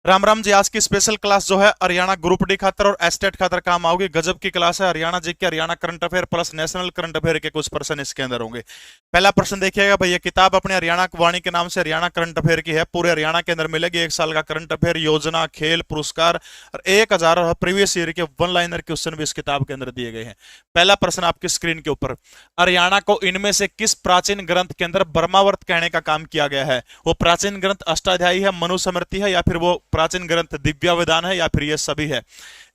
राम राम जी। आज की special class जो है हरियाणा ग्रुप डी खातर और एस्टेट खातर काम आओगे। गजब की क्लास है। हरियाणा जी के Haryana current affair plus national current affair के कुछ प्रश्न इसके अंदर होंगे। पहला प्रश्न देखिएगा भाई, ये किताब अपने हरियाणा वाणी के नाम से हरियाणा करंट अफेयर की है। पूरे हरियाणा के अंदर मिलेगी एक साल का करंट अफेयर, योजना, खेल, पुरस्कार और 1000 प्रीवियस ईयर के वन लाइनर क्वेश्चन भी इस किताब के अंदर दिए गए हैं। पहला प्रश्न आपकी स्क्रीन के ऊपर, हरियाणा को इनमें से किस प्राचीन ग्रंथ के अंदर ब्रह्मावर्त कहने का काम किया गया है? वो प्राचीन ग्रंथ अष्टाध्यायी है, मनुस्मृति है, या फिर वो प्राचीन ग्रंथ दिव्यावदान है, या फिर ये सभी है?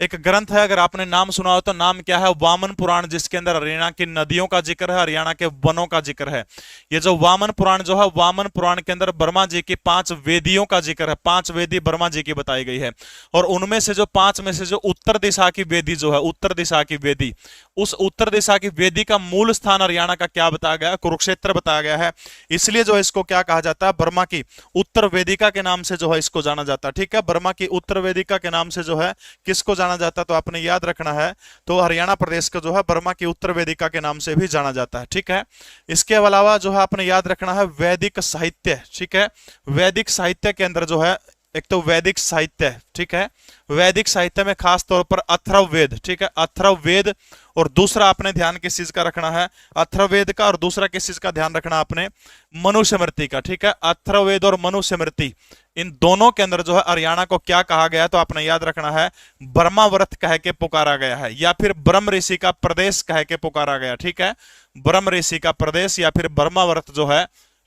एक ग्रंथ है, अगर आपने नाम सुना हो तो नाम क्या है? वामन पुराण, जिसके अंदर हरियाणा की नदियों का जिक्र है, हरियाणा के वनों का जिक्र है। ये जो वामन पुराण जो है, वामन पुराण के अंदर ब्रह्मा जी की 5 वेदियों का जिक्र है। 5 वेदी ब्रह्मा जी की बताई गई है, और उनमें से जो 5 में से जो उत्तर दिशा की वेदी जो है, उत्तर दिशा की वेदी, उस उत्तर दिशा की वेदी का मूल स्थान हरियाणा का क्या बताया गया? कुरुक्षेत्र बताया गया है। इसलिए जो इसको क्या कहा जाता है? ब्रह्मा की उत्तर वेदिका के नाम से जो है इसको जाना जाता है। ठीक है, ब्रह्मा की उत्तर वेदिका के नाम से जो है किसको जाना जाता है? तो आपने याद रखना है, तो हरियाणा प्रदेश को जो है ब्रह्मा की उत्तर वेदिका के नाम से भी जाना जाता है। ठीक है, इसके अलावा जो है आपने याद रखना है वैदिक साहित्य। ठीक है, वैदिक साहित्य के अंदर जो है, एक तो वैदिक साहित्य, ठीक है, वैदिक साहित्य में खास तौर पर अथर्ववेद, ठीक है, अथर्ववेद, और दूसरा आपने ध्यान किस चीज का रखना है? अथर्ववेद का, और दूसरा किस चीज का ध्यान रखना आपने? मनुस्मृति का। ठीक है, अथर्ववेद और मनुस्मृति, इन दोनों के अंदर जो है हरियाणा को क्या कहा गया? तो आपने याद रखना है ब्रह्मावर्त कह के पुकारा गया है, या फिर ब्रह्म ऋषि का प्रदेश कह के पुकारा गया। ठीक है, ब्रह्म ऋषि का प्रदेश या फिर ब्रह्मावर्त जो है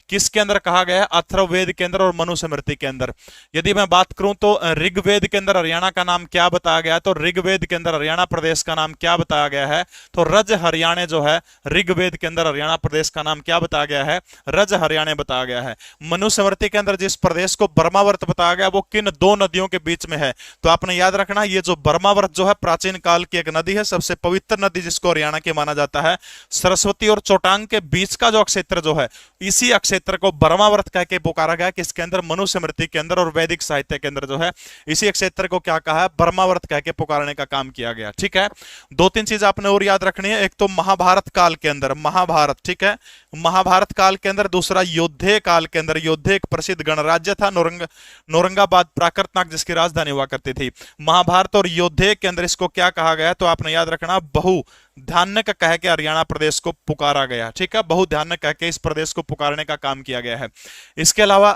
किसके अंदर कहा गया है? अथर्ववेद के अंदर और मनुस्मृति के अंदर। यदि मैं बात करूं तो ऋग्वेद के अंदर हरियाणा का नाम क्या बताया गया? तो ऋग्वेद के अंदर हरियाणा प्रदेश का नाम क्या बताया गया है? तो रज हरियाणे जो है, ऋग्वेद के अंदर हरियाणा प्रदेश का नाम क्या बताया गया है? रज हरियाणे बताया गया है। मनुस्मृति के अंदर जिस प्रदेश को ब्रह्मावर्त बताया गया वो किन 2 नदियों के बीच में है? तो आपने याद रखना, ये जो ब्रह्मावर्त जो है प्राचीन काल की एक नदी है, सबसे पवित्र नदी जिसको हरियाणा की माना जाता है। सरस्वती और चौटांग के बीच का जो क्षेत्र जो है, इसी क्षेत्र को ब्रह्मावर्त कह के पुकारा गया, किसके अंदर? मनुस्मृति के अंदर और वैदिक साहित्य के अंदर जो है इसी क्षेत्र को क्या कहा है? ब्रह्मावर्त कह के पुकारने का काम किया गया। ठीक है, 2-3 चीज आपने और याद रखनी है। एक तो महाभारत काल के अंदर, महाभारत, ठीक है, महाभारत काल के अंदर। दूसरा योद्धे काल के अंदर, योद्धे एक प्रसिद्ध गणराज्य था, नौरंगाबाद प्राकृतनाग जिसकी राजधानी हुआ करती थी। महाभारत और योद्धे के अंदर इसको क्या कहा गया? तो आपने याद रखना बहु ध्यान का कह के हरियाणा प्रदेश को पुकारा गया। ठीक है, बहुत ध्यान कह के इस प्रदेश को पुकारने का काम किया गया है। इसके अलावा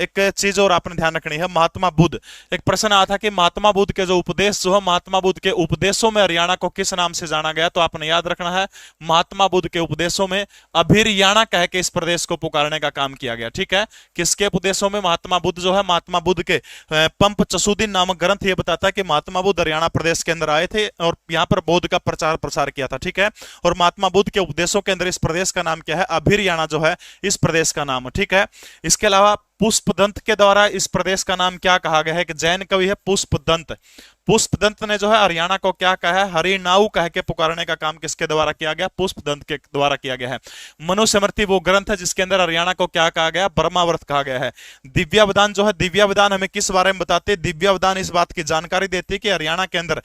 एक चीज और आपने ध्यान रखनी है, महात्मा बुद्ध। एक प्रश्न आया था कि महात्मा बुद्ध के जो उपदेश जो है, महात्मा बुद्ध के उपदेशों में हरियाणा को किस नाम से जाना गया? तो आपने याद रखना है महात्मा बुद्ध के उपदेशों में अभिरियाणा कह के इस प्रदेश को पुकारने का काम किया गया। ठीक है, किसके उपदेशों में? महात्मा बुद्ध जो है, महात्मा बुद्ध के पंप चसूदीन नामक ग्रंथ ये बताता है कि महात्मा बुद्ध हरियाणा प्रदेश के अंदर आए थे और यहाँ पर बौद्ध का प्रचार प्रसार किया था। ठीक है, और महात्मा बुद्ध के उपदेशों के अंदर इस प्रदेश का नाम क्या है? अभिरियाणा जो है इस प्रदेश का नाम। ठीक है, इसके अलावा पुष्पदंत के द्वारा इस प्रदेश का नाम क्या कहा गया है? कि जैन कवि है पुष्पदंत, पुष्पदंत ने जो है हरियाणा को क्या कहा है? हरिनाऊ कह के पुकारने का काम किसके द्वारा किया गया? पुष्पदंत के द्वारा किया गया है। मनुस्मृति वो ग्रंथ है जिसके अंदर हरियाणा को क्या कहा गया? ब्रह्मावर्त कहा गया है। दिव्यावदान जो है, दिव्यावदान हमें किस बारे में बताते हैं? दिव्यावदान इस बात की जानकारी देती है कि हरियाणा के अंदर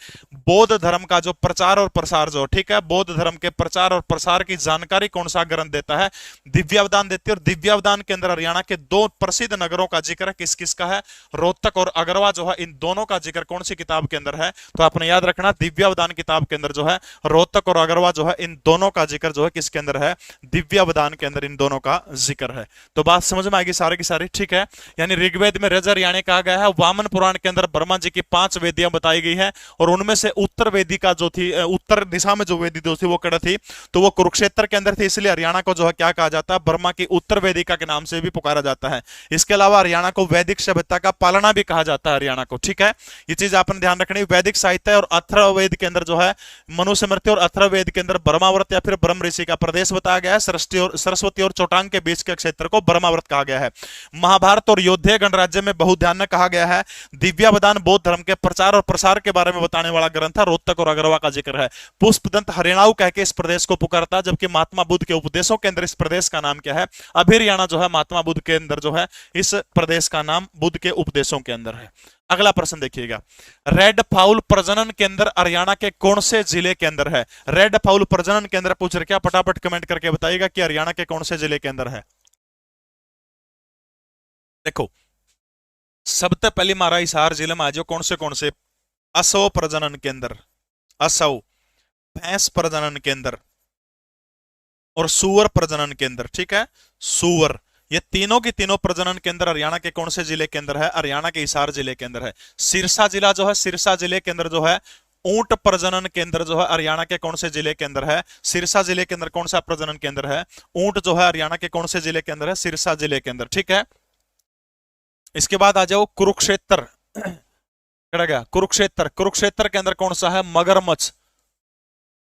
बौद्ध धर्म का जो प्रचार और प्रसार जो, ठीक है, बौद्ध धर्म के प्रचार और प्रसार की जानकारी कौन सा ग्रंथ देता है? दिव्यावदान देती है। और दिव्यावदान के अंदर हरियाणा के 2 प्रसिद्ध नगरों का जिक्र किस किस का है? रोहतक और अगरवा जो है, इन दोनों का जिक्र कौन सी किताब के अंदर है? तो आपने याद रखना दिव्यावदान किताब के अंदर जो है रोहतक और अगरवा जो है, इन दोनों का जिक्र जो है किसके अंदर है? दिव्यावदान के अंदर इन दोनों का जिक्र है। तो बात समझ में आएगी सारी की सारी। ठीक है, यानी ऋग्वेद में रज हरियाणे कहा गया है, वामन पुराण के अंदर ब्रह्मा जी की 5 वेदियां बताई गई है, और उनमें से उत्तर वेदिका जो थी, उत्तर दिशा में जो वेदी जो थी वो कड़ा थी, तो वो कुरुक्षेत्र के अंदर थी। इसलिए हरियाणा को जो है क्या कहा जाता है? ब्रह्मा की उत्तर वेदिका के नाम से भी पुकारा जाता है। इसके अलावा हरियाणा को वैदिक सभ्यता का पालना भी कहा जाता है हरियाणा को। ठीक है, ये चीज आपने ध्यान रखनी। वैदिक साहित्य और अथर्ववेद के अंदर जो है, मनुस्मृति और अथर्ववेद के अंदर ब्रह्मावर्त या फिर ब्रह्म ऋषि का प्रदेश बताया गया है। सरस्वती और चौटांग के बीच के क्षेत्र को ब्रह्मावर्त कहा गया है। महाभारत और योद्धे गणराज्य में बहुत ध्यान में कहा गया है। दिव्यावदान बौद्ध धर्म के प्रचार और प्रसार के बारे में बताने वाला ग्रंथ है। रोहतक और अगरवा का जिक्र है। पुष्पदंत हरियाणाऊ कह के इस प्रदेश को पुकारता है, जबकि महात्मा बुद्ध के उपदेशों के अंदर इस प्रदेश का नाम क्या है? अभिरियाणा जो है महात्मा बुद्ध के अंदर जो है इस प्रदेश का नाम बुद्ध के उपदेशों के अंदर है। अगला प्रश्न देखिएगा, रेड फाउल प्रजनन के अंदर हरियाणा के कौन से जिले के अंदर है? रेड फाउल प्रजनन के अंदर पूछ रहे, क्या फटाफट कमेंट करके बताइएगा कि हरियाणा के कौन से जिले के अंदर है। देखो, सबसे पहली मारा हिसार जिले में आज कौन से असव प्रजनन केंद्र, असव भैंस प्रजनन केंद्र और सुअर प्रजनन केंद्र, ठीक है, सुअर, ये तीनों की तीनों प्रजनन केंद्र हरियाणा के कौन से जिले के अंदर है? हरियाणा के हिसार जिले के अंदर है। सिरसा जिला जो है, सिरसा जिले के अंदर जो है ऊंट प्रजनन केंद्र जो है हरियाणा के कौन से जिले के अंदर है? सिरसा जिले के अंदर कौन सा प्रजनन केंद्र है? ऊंट जो है हरियाणा के कौन से जिले के अंदर है? सिरसा जिले के अंदर, ठीक है। इसके बाद आ जाओ कुरुक्षेत्र, गया कुरुक्षेत्र, कुरुक्षेत्र के अंदर कौन सा है? मगरमच्छ,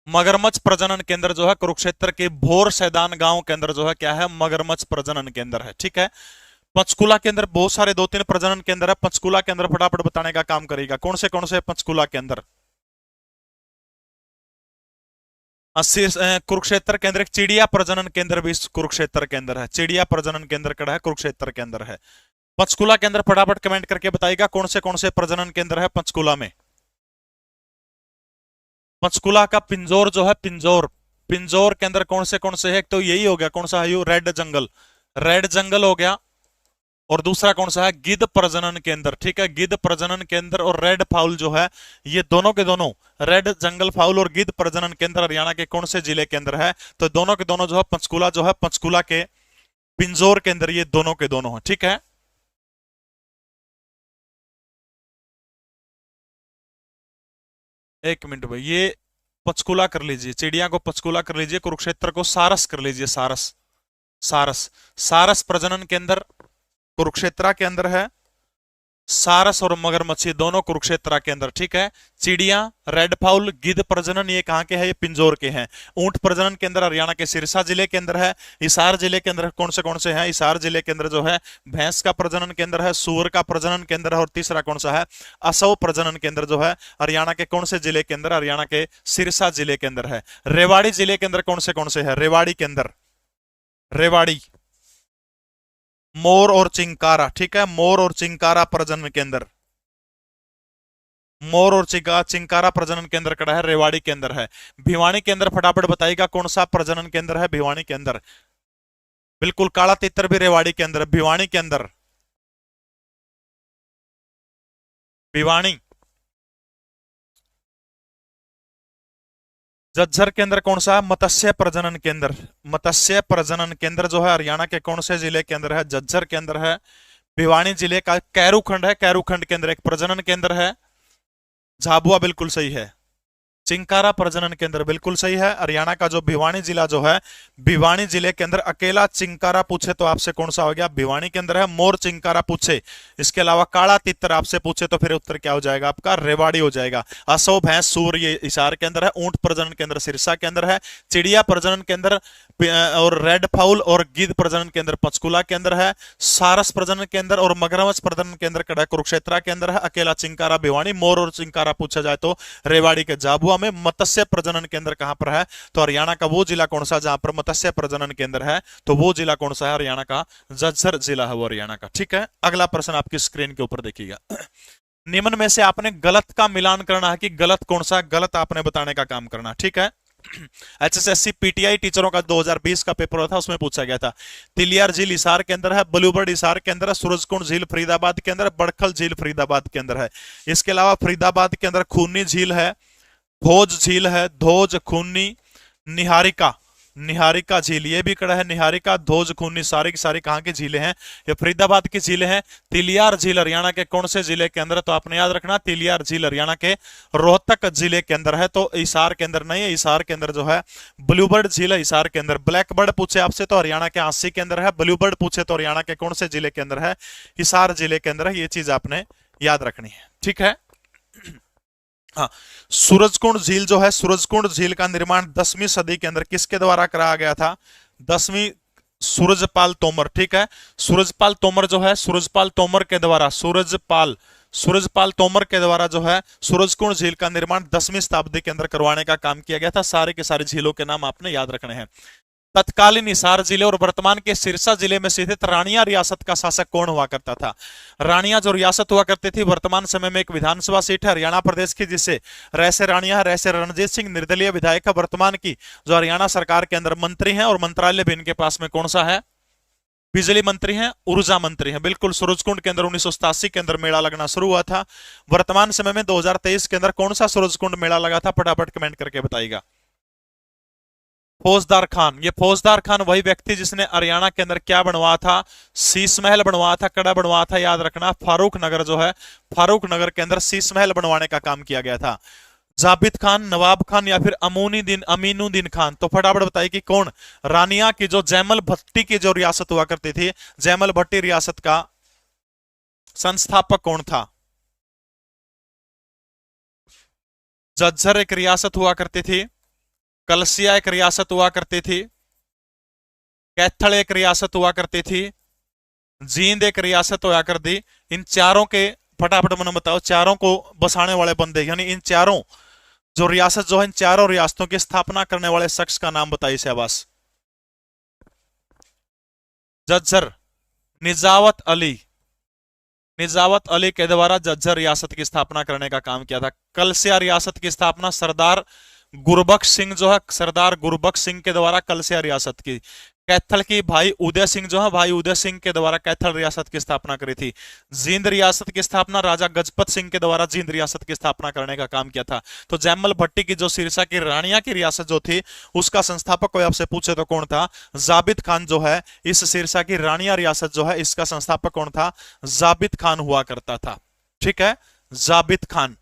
मगरमच्छ प्रजनन केंद्र जो है कुरुक्षेत्र के भोर सैदान गांव के अंदर जो है क्या है? मगरमच्छ प्रजनन केंद्र है, ठीक है। पंचकुला के अंदर बहुत सारे 2-3 प्रजनन केंद्र है, पंचकुला के अंदर फटाफट बताने का काम करेगा। कौन से पंचकुला के अंदर? कुरुक्षेत्र के अंदर एक चिड़िया प्रजनन केंद्र भी कुरुक्षेत्र के अंदर है, चिड़िया प्रजनन केंद्र कड़ा है कुरुक्षेत्र के अंदर है। पंचकुला के अंदर फटाफट कमेंट करके बताएगा कौन से प्रजनन केंद्र है पंचकुला में। पंचकुला का पिंजौर जो है, पिंजौर, पिंजौर के अंदर कौन से है? एक तो यही हो गया, कौन सा है यू? रेड जंगल, रेड जंगल हो गया। और दूसरा कौन सा है? गिद्ध प्रजनन केंद्र, ठीक है, गिद्ध प्रजनन केंद्र और रेड फाउल जो है, ये दोनों के दोनों, रेड जंगल फाउल और गिद्ध प्रजनन केंद्र हरियाणा के कौन से जिले के अंदर है? तो दोनों के दोनों जो है पंचकुला जो है, पंचकुला के पिंजौर के अंदर ये दोनों के दोनों है, ठीक है। एक मिनट भाई, ये पंचकुला कर लीजिए, चिड़िया को पंचकुला कर लीजिए, कुरुक्षेत्र को सारस कर लीजिए, सारस, सारस, सारस प्रजनन केंद्र कुरुक्षेत्र के अंदर है। सारस और मगरमच्छ दोनों कुरुक्षेत्र के अंदर, ठीक है। चिड़िया, रेड फाउल, गिद्ध प्रजनन ये कहां के हैं? ये पिंजौर के हैं। ऊंट प्रजनन के अंदर हरियाणा के सिरसा जिले के अंदर है। हिसार जिले के अंदर कौन से हैं? हिसार जिले के अंदर जो है भैंस का प्रजनन केंद्र है, सुअर का प्रजनन केंद्र है और तीसरा कौन सा है? असव प्रजनन केंद्र जो है हरियाणा के कौन से जिले के अंदर? हरियाणा के सिरसा जिले के अंदर है। रेवाड़ी जिले के अंदर कौन से है? रेवाड़ी के अंदर, रेवाड़ी, मोर और चिंकारा, ठीक है, मोर और चिंकारा प्रजनन केंद्र, मोर और चिंकारा प्रजनन केंद्र कड़ा है, रेवाड़ी के अंदर है। भिवानी के अंदर फटाफट बताइएगा कौन सा प्रजनन केंद्र है भिवानी के अंदर? बिल्कुल, काला तितर भी रेवाड़ी के अंदर, भिवानी के अंदर, भिवानी। झज्जर के अंदर कौन सा है? मत्स्य प्रजनन केंद्र, मत्स्य प्रजनन केंद्र जो है हरियाणा के कौन से जिले के अंदर है? झज्जर के अंदर है। भिवानी जिले का कैरूखंड है, कैरूखंड के अंदर एक प्रजनन केंद्र है। झाबुआ बिल्कुल सही है। चिंकारा प्रजनन केंद्र बिल्कुल सही है। हरियाणा का जो भिवानी जिला जो है, भिवानी जिले के अंदर अकेला चिंकारा पूछे तो आपसे कौन सा हो गया? भिवानी के अंदर है। मोर चिंकारा पूछे, इसके अलावा काला तितर आपसे पूछे तो फिर उत्तर क्या हो जाएगा आपका? रेवाड़ी हो जाएगा। असो, भैंस, सूर ये हिसार के अंदर है। ऊंट प्रजनन केंद्र सिरसा के अंदर है। चिड़िया प्रजनन केंद्र और रेड फाउल और गिद्ध प्रजनन केंद्र पंचकुला के अंदर है। सारस प्रजनन केंद्र और मगरमच्छ प्रजनन केंद्र कड़ा कुरुक्षेत्र के अंदर है। अकेला चिंकारा भिवानी। मोर और चिंकारा पूछा जाए तो रेवाड़ी के झाबुआ में। मत्स्य प्रजनन केंद्र कहां पर है? तो हरियाणा का वो जिला कौन सा जहां पर मत्स्य प्रजनन केंद्र है? तो वो जिला कौन सा है? हरियाणा का झज्जर जिला है वो हरियाणा का, ठीक है। अगला प्रश्न आपकी स्क्रीन के ऊपर देखिएगा। निम्न में से आपने गलत का मिलान करना है कि गलत कौन सा? गलत आपने बताने का काम करना, ठीक है। एचएसएससी पीटीआई टीचरों का 2020 का पेपर हुआ था, उसमें पूछा गया था। तिलियार झील हिसार के अंदर है, ब्लूबर्ड हिसार के अंदर है, सूरजकुंड झील फरीदाबाद के अंदर है, बड़खल झील फरीदाबाद के अंदर है। इसके अलावा फरीदाबाद के अंदर खूनी झील है, धोज झील है, धोज, खूनी, निहारिका, निहारिका झील ये भी कड़ा है। निहारिका, धोज, खूनी सारी की सारी कहां की झीलें हैं? ये फरीदाबाद की झीलें हैं। तिलियार झील हरियाणा के कौन से जिले के अंदर? तो आपने याद रखना तिलियार झील हरियाणा के रोहतक जिले के अंदर है। तो हिसार के अंदर नहीं है, हिसार के अंदर जो है ब्लूबर्ड झील है हिसार के अंदर। ब्लैक बर्ड पूछे आपसे तो हरियाणा के आंसी के अंदर है। ब्लूबर्ड पूछे तो हरियाणा के कौन से जिले के अंदर है? हिसार जिले के अंदर है। ये चीज आपने याद रखनी है, ठीक है। हाँ, सूरजकुंड झील जो है, सूरजकुंड झील का निर्माण 10वीं सदी के अंदर किसके द्वारा कराया गया था? 10वीं, सूरजपाल तोमर, ठीक है। सूरजपाल तोमर जो है, सूरजपाल तोमर के द्वारा, सूरजपाल तोमर के द्वारा जो है सूरजकुंड झील का निर्माण 10वीं शताब्दी के अंदर करवाने का काम किया गया था। सारे के सारे झीलों के नाम आपने याद रखने हैं। तत्कालीन हिसार जिले और वर्तमान के सिरसा जिले में स्थित रानिया रियासत का शासक कौन हुआ करता था? रानिया जो रियासत हुआ करती थी वर्तमान समय में एक विधानसभा सीट है हरियाणा प्रदेश की, जिसे रैसे रानिया, रैसे रणजीत सिंह निर्दलीय विधायक है। वर्तमान की जो हरियाणा सरकार के अंदर मंत्री हैं और मंत्रालय भी इनके पास में कौन सा है? बिजली मंत्री हैं, ऊर्जा मंत्री हैं, बिल्कुल। सूरजकुंड के अंदर 1987 के अंदर मेला लगना शुरू हुआ था। वर्तमान समय में 2023 के अंदर कौन सा सूरजकुंड मेला लगा था, फटाफट कमेंट करके बताइएगा। फौजदार खान। ये फौजदार खान वही व्यक्ति जिसने हरियाणा के अंदर क्या बनवाया था, शीश महल बनवाया था, कड़ा बनवाया था, याद रखना। फारूक नगर जो है, फारूक नगर के अंदर शीश महल बनवाने का काम किया गया था। जाबित खान, नवाब खान या फिर अमीनुद्दीन खान, तो फटाफट बताइए कि कौन। रानिया की जो जैमल भट्टी की जो रियासत हुआ करती थी, जैमल भट्टी रियासत का संस्थापक कौन था। जज्जर एक रियासत हुआ करती थी, कलसिया एक रियासत हुआ करती थी, कैथल एक रियासत हुआ करती थी, जींद एक रियासत हुआ करती। इन चारों के फटाफट मैंने बताओ, चारों को बसाने वाले बंदे, यानी इन चारों जो रियासत जो है, इन चारों रियासतों की स्थापना करने वाले शख्स का नाम बताइए शाबाश। जज्जर, निजावत अली। निजावत अली के द्वारा जज्जर रियासत की स्थापना करने का काम किया था। कलसिया रियासत की स्थापना सरदार गुरबख्श सिंह जो है, सरदार गुरबख्श सिंह के द्वारा कलसिया रियासत की। कैथल की भाई उदय सिंह जो है, भाई उदय सिंह के द्वारा कैथल रियासत की स्थापना करी थी। जींद रियासत की स्थापना राजा गजपत सिंह के द्वारा जींद रियासत की स्थापना करने का काम किया था। तो जैमल भट्टी की जो सिरसा की रानिया की रियासत जो थी, उसका संस्थापक कोई आपसे पूछे तो कौन था, जाबित खान जो है। इस सिरसा की रानिया रियासत जो है, इसका संस्थापक कौन था, जाबित खान हुआ करता था। ठीक है, जाबित खान।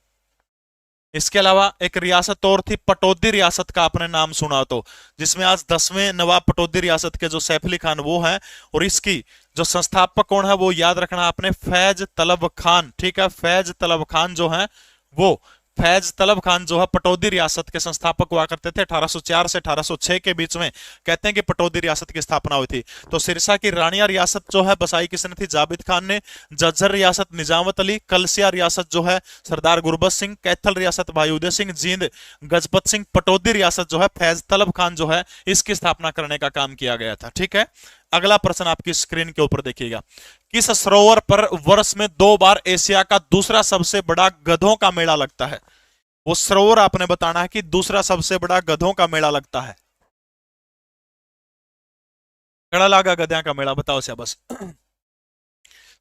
इसके अलावा एक रियासत और थी, पटौदी रियासत का आपने नाम सुना तो, जिसमें आज 10वें नवाब पटौदी रियासत के जो सैफ अली खान वो हैं, और इसकी जो संस्थापक कौन है वो याद रखना आपने, फैज तलब खान। ठीक है, फैज तलब खान जो है वो, फैज तलब खान जो है पटौदी रियासत के संस्थापक हुआ करते थे। 1804 से 1806 के बीच में कहते हैं कि पटौदी रियासत की स्थापना हुई थी। तो सिरसा की रानिया रियासत जो है बसाई किसने थी, जाबित खान ने। जज्जर रियासत निजामत अली, कलसिया रियासत जो है सरदार गुरबख्श सिंह, कैथल रियासत भाई उदय सिंह, जींद गजपत सिंह, पटौदी रियासत जो है फैज तलब खान जो है, इसकी स्थापना करने का काम किया गया था। ठीक है, अगला प्रश्न आपकी स्क्रीन के ऊपर देखिएगा। किस सरोवर पर वर्ष में 2 बार एशिया का दूसरा सबसे बड़ा गधों का मेला लगता है। वो सरोवर आपने बताना है कि दूसरा सबसे बड़ा गधों का मेला लगता है। कड़ा लागा गधिया का मेला, बताओ शाबाश।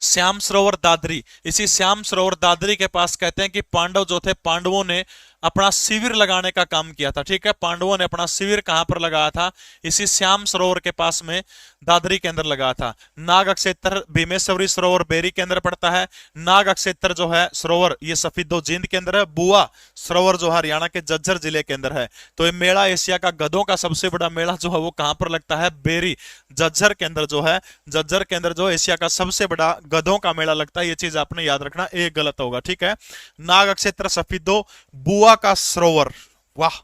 श्याम सरोवर दादरी। इसी श्याम सरोवर दादरी के पास कहते हैं कि पांडव जो थे, पांडवों ने अपना शिविर लगाने का काम किया था। ठीक है, पांडवों ने अपना शिविर कहां पर लगाया था, इसी श्याम सरोवर के पास में दादरी के अंदर लगाया था। नाग अक्षेत्र भीमेश्वरी सरोवर बेरी के अंदर पड़ता है। नाग अक्षेत्र जो है सरोवर, ये सफीदो जींद के अंदर है। बुआ सरोवर जो हरियाणा के जज्जर जिले के अंदर है। तो ये मेला एशिया का गधों का सबसे बड़ा मेला जो है वो कहां पर लगता है, बेरी जज्जर के अंदर जो है, जज्जर के अंदर जो एशिया का सबसे बड़ा गधों का मेला लगता है। ये चीज आपने याद रखना, एक गलत होगा। ठीक है, नाग अक्षेत्र सफीदो, बुआ का सरोवर। वाह।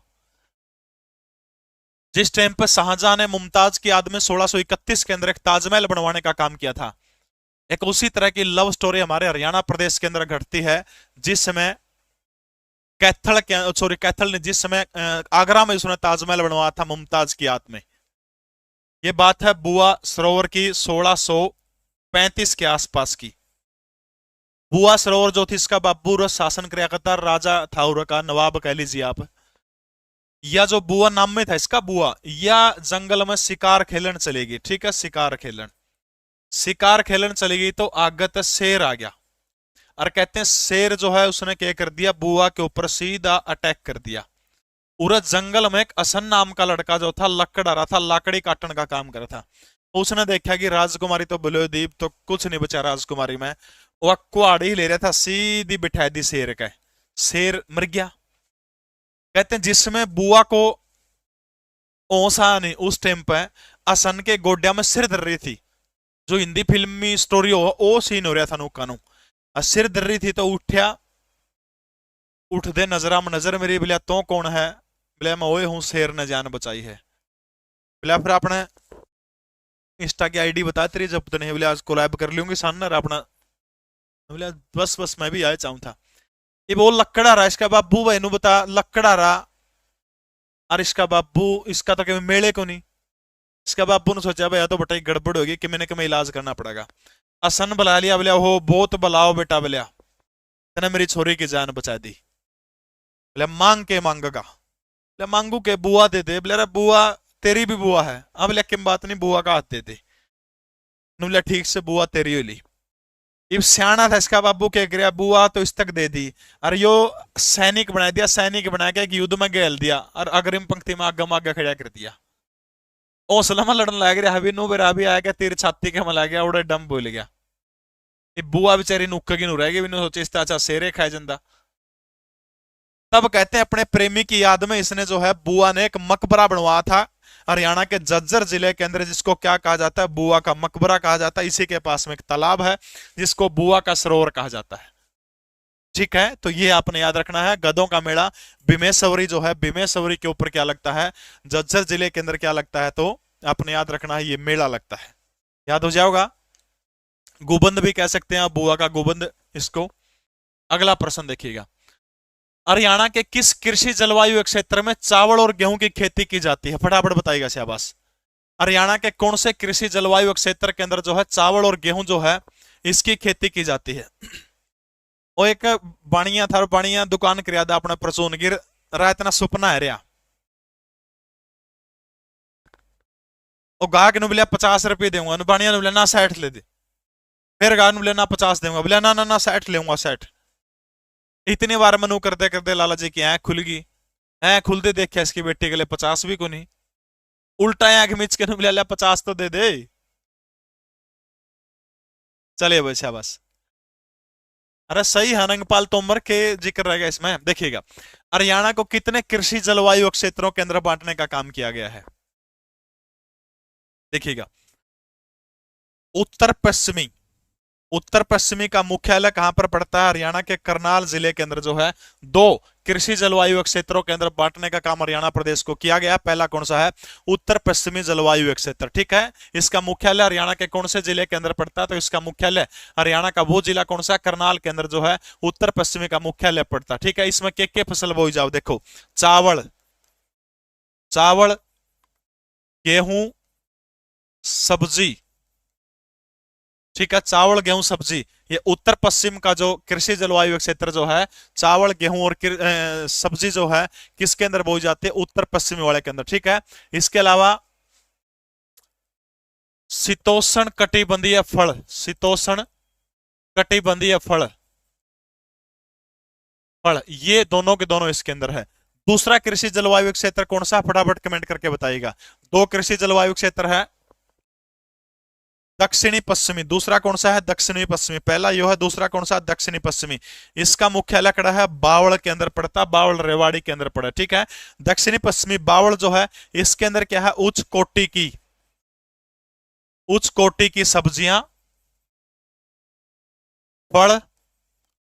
जिस टाइम पर शाहजहां ने मुमताज की याद में 1631 के अंदर एक ताजमहल बनवाने का काम किया था, एक उसी तरह की लव स्टोरी हमारे हरियाणा प्रदेश के अंदर घटती है। जिस समय कैथल के, सॉरी कैथल ने जिस समय आगरा में उसने ताजमहल बनवाया था मुमताज की याद में। ये बात है बुआ सरोवर की 1635 के आसपास की। बुआ सरोवर जो थी, इसका बाबू शासन किया करता राजा था, का नवाब कह लीजिए आप। या जो बुआ नाम में था इसका, बुआ या जंगल में शिकार खेलन चलेगी। ठीक है, शिकार खेलन, शिकार खेलन चलेगी तो आगत शेर आ गया, और कहते हैं शेर जो है उसने क्या कर दिया, बुआ के ऊपर सीधा अटैक कर दिया। पूरा जंगल में एक असन नाम का लड़का जो था लकड़ आ रहा था, लाकड़ी काटने का काम कर रहा था। उसने देखा कि राजकुमारी तो बुलोदीप तो कुछ नहीं बचा राजकुमारी में, वो कुआड़ी ले रहा था, सीधी बिठा दी शेर का, शेर मर गया। कहते हैं जिसमें बुआ को ओसा नहीं, उस टाइम पे असन के गोड्या में सिर दर रही थी। जो हिंदी फिल्मी स्टोरी हो वो सीन हो रहा था नुका नु, सिर दर रही थी तो उठ्या, उठ दे नजरा में नजर मेरी, बोलिया तो कौन है, बोले मैं ओए हूं शेर ने जान बचाई है। बोला फिर आपने इंस्टा की आईडी बता तेरी, जब तो नहीं बोले आज कोलैब कर लूंगी सामने अपना। बोले बस बस मैं भी आया चाहूं था। ये वो लकड़ा रहा, इसका बाबू भाई बता लकड़ा रहा, और इसका बाबू इसका तो कभी मेले को नहीं। इसका बाबू ने सोचा भाई तो बटाई गड़बड़ होगी कि मैंने कभी इलाज करना पड़ेगा। असन बुला लिया, बोलिया हो बहुत बुलाओ बेटा, बोलिया तेने मेरी छोरी की जान बचा दी। बोले मांग के मांगेगा, बोले मांगू के, बुआ दे दे। बोले अरे बुआ तेरी भी बुआ है। अब बोले किम बात नहीं, बुआ का हाथ दे दे। बोला ठीक से बुआ तेरी होली। इब सियाना था इसका बाबू क्या गया, बुआ तो इस तक दे दी। और यो सैनिक बना दिया, सैनिक बना के एक युद्ध में गेल दिया और अग्रिम पंक्ति में आगे आगे खड़ा कर दिया। हौसला में लड़न लग गया, अभी नु बेरा भी आ गया, तीर छाती के में लग गया, उड़े डम बोल गया। ये बुआ बेचारी नुक्क की नु रह गई, सोचे इस अच्छा शेरे खाए जंदा। तब कहते हैं अपने प्रेमी की याद में इसने जो है बुआ ने एक मकबरा बनवाया था हरियाणा के झज्जर जिले के अंदर, जिसको क्या कहा जाता है, बुआ का मकबरा कहा जाता है। इसी के पास में एक तालाब है जिसको बुआ का सरोवर कहा जाता है। ठीक है, तो ये आपने याद रखना है। गधों का मेला बिमेसवरी जो है, बिमेसवरी के ऊपर क्या लगता है, झज्जर जिले के अंदर क्या लगता है, तो आपने याद रखना है ये मेला लगता है, याद हो जाएगा। गुबंद भी कह सकते हैं बुआ का गुबंद इसको। अगला प्रश्न देखिएगा, हरियाणा के किस कृषि जलवायु क्षेत्र में चावल और गेहूं की खेती की जाती है, फटाफट बताइएगा शाबाश। हरियाणा के कौन से कृषि जलवायु क्षेत्र के अंदर जो है चावल और गेहूं जो है इसकी खेती की जाती है। वो एक बाणिया था, बाणिया दुकान किया था अपने प्रसून गिर रहा, इतना सुपना है रहा। और गाहक ने बोलिया 50 रुपये दूंगा, बाणिया ने बोलिया ना 60 ले दे। फिर गाहक ने बोलिया ना 50 दूंगा, बोलिया ना ना ना 60 लेऊंगा 60। इतनी बार मनु करते करते लाला जी की आंख खुल गई, आंख खुलते देखा इसकी बेटी के लिए 50 भी को नहीं। उल्टा आंख मिच के बोलिया 50 तो दे दे। चलिए भाई शाबाश। अरे सही है, नंगपाल तोमर के जिक्र रहेगा इसमें। देखिएगा, हरियाणा को कितने कृषि जलवायु क्षेत्रों के अंदर बांटने का काम किया गया है। देखिएगा, उत्तर पश्चिमी, उत्तर पश्चिमी का मुख्यालय कहां पर पड़ता है, हरियाणा के करनाल जिले के अंदर जो है दो कृषि जलवायु क्षेत्रों के अंदर बांटने का काम हरियाणा प्रदेश को किया गया। पहला कौन सा है, उत्तर पश्चिमी जलवायु क्षेत्र। ठीक है, इसका मुख्यालय हरियाणा के कौन से जिले के अंदर पड़ता है, तो इसका मुख्यालय हरियाणा का वो जिला कौन सा, करनाल के अंदर जो है उत्तर पश्चिमी का मुख्यालय पड़ता है। ठीक है, इसमें के फसल बोई जाओ, देखो चावल, चावल, गेहूं, सब्जी। ठीक है, चावल गेहूं सब्जी, ये उत्तर पश्चिम का जो कृषि जलवायु क्षेत्र जो है, चावल गेहूं और सब्जी जो है किसके अंदर बोई जाती है, उत्तर पश्चिमी वाले के अंदर। ठीक है, इसके अलावा शीतोष्ण कटिबंधीय फल, शीतोष्ण कटिबंधीय फल, फल ये दोनों के दोनों इसके अंदर है। दूसरा कृषि जलवायु क्षेत्र कौन सा, फटाफट कमेंट करके बताइएगा। दो कृषि जलवायु क्षेत्र है, दक्षिणी पश्चिमी, दूसरा कौन सा है, दक्षिणी पश्चिमी। पहला यो है, दूसरा कौन सा, दक्षिणी पश्चिमी। इसका मुख्यालय कड़ा है बावल के अंदर पड़ता, बावल रेवाड़ी के अंदर पड़ा। ठीक है, दक्षिणी पश्चिमी बावल जो है इसके अंदर क्या है, उच्च कोटि की, उच्च कोटि की सब्जियां, फल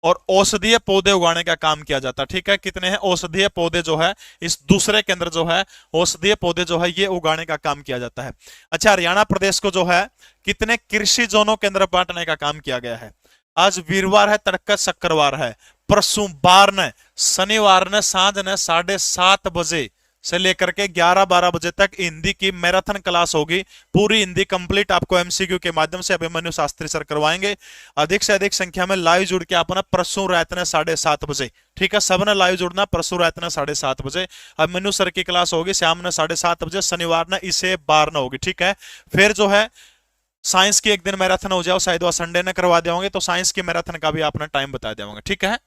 और औषधीय पौधे उगाने का काम किया जाता है। ठीक है, कितने हैं औषधीय पौधे जो है इस दूसरे के अंदर जो है औषधीय पौधे जो है ये उगाने का काम किया जाता है। अच्छा, हरियाणा प्रदेश को जो है कितने कृषि जोनों के अंदर बांटने का काम किया गया है। आज वीरवार है, तड़का शुक्रवार है, परसों बार ने शनिवार ने सांझ ने 7:30 बजे से लेकर के 11-12 बजे तक हिंदी की मैराथन क्लास होगी। पूरी हिंदी कंप्लीट आपको एमसीक्यू के माध्यम से अभिमन्यु शास्त्री सर करवाएंगे। अधिक से अधिक संख्या में लाइव जुड़ के अपना परसों रात ने 7:30 बजे, ठीक है, सबने लाइव जुड़ना परसों रात ने 7:30 बजे। अभिमन्यु सर की क्लास होगी शाम ने 7:30 बजे, शनिवार ने इसे 12 न होगी। ठीक है, फिर जो है साइंस की एक दिन मैराथन हो जाओ, शायद वह संडे ने करवा देंगे, तो साइंस की मैराथन का भी अपना टाइम बता देंगे। ठीक है,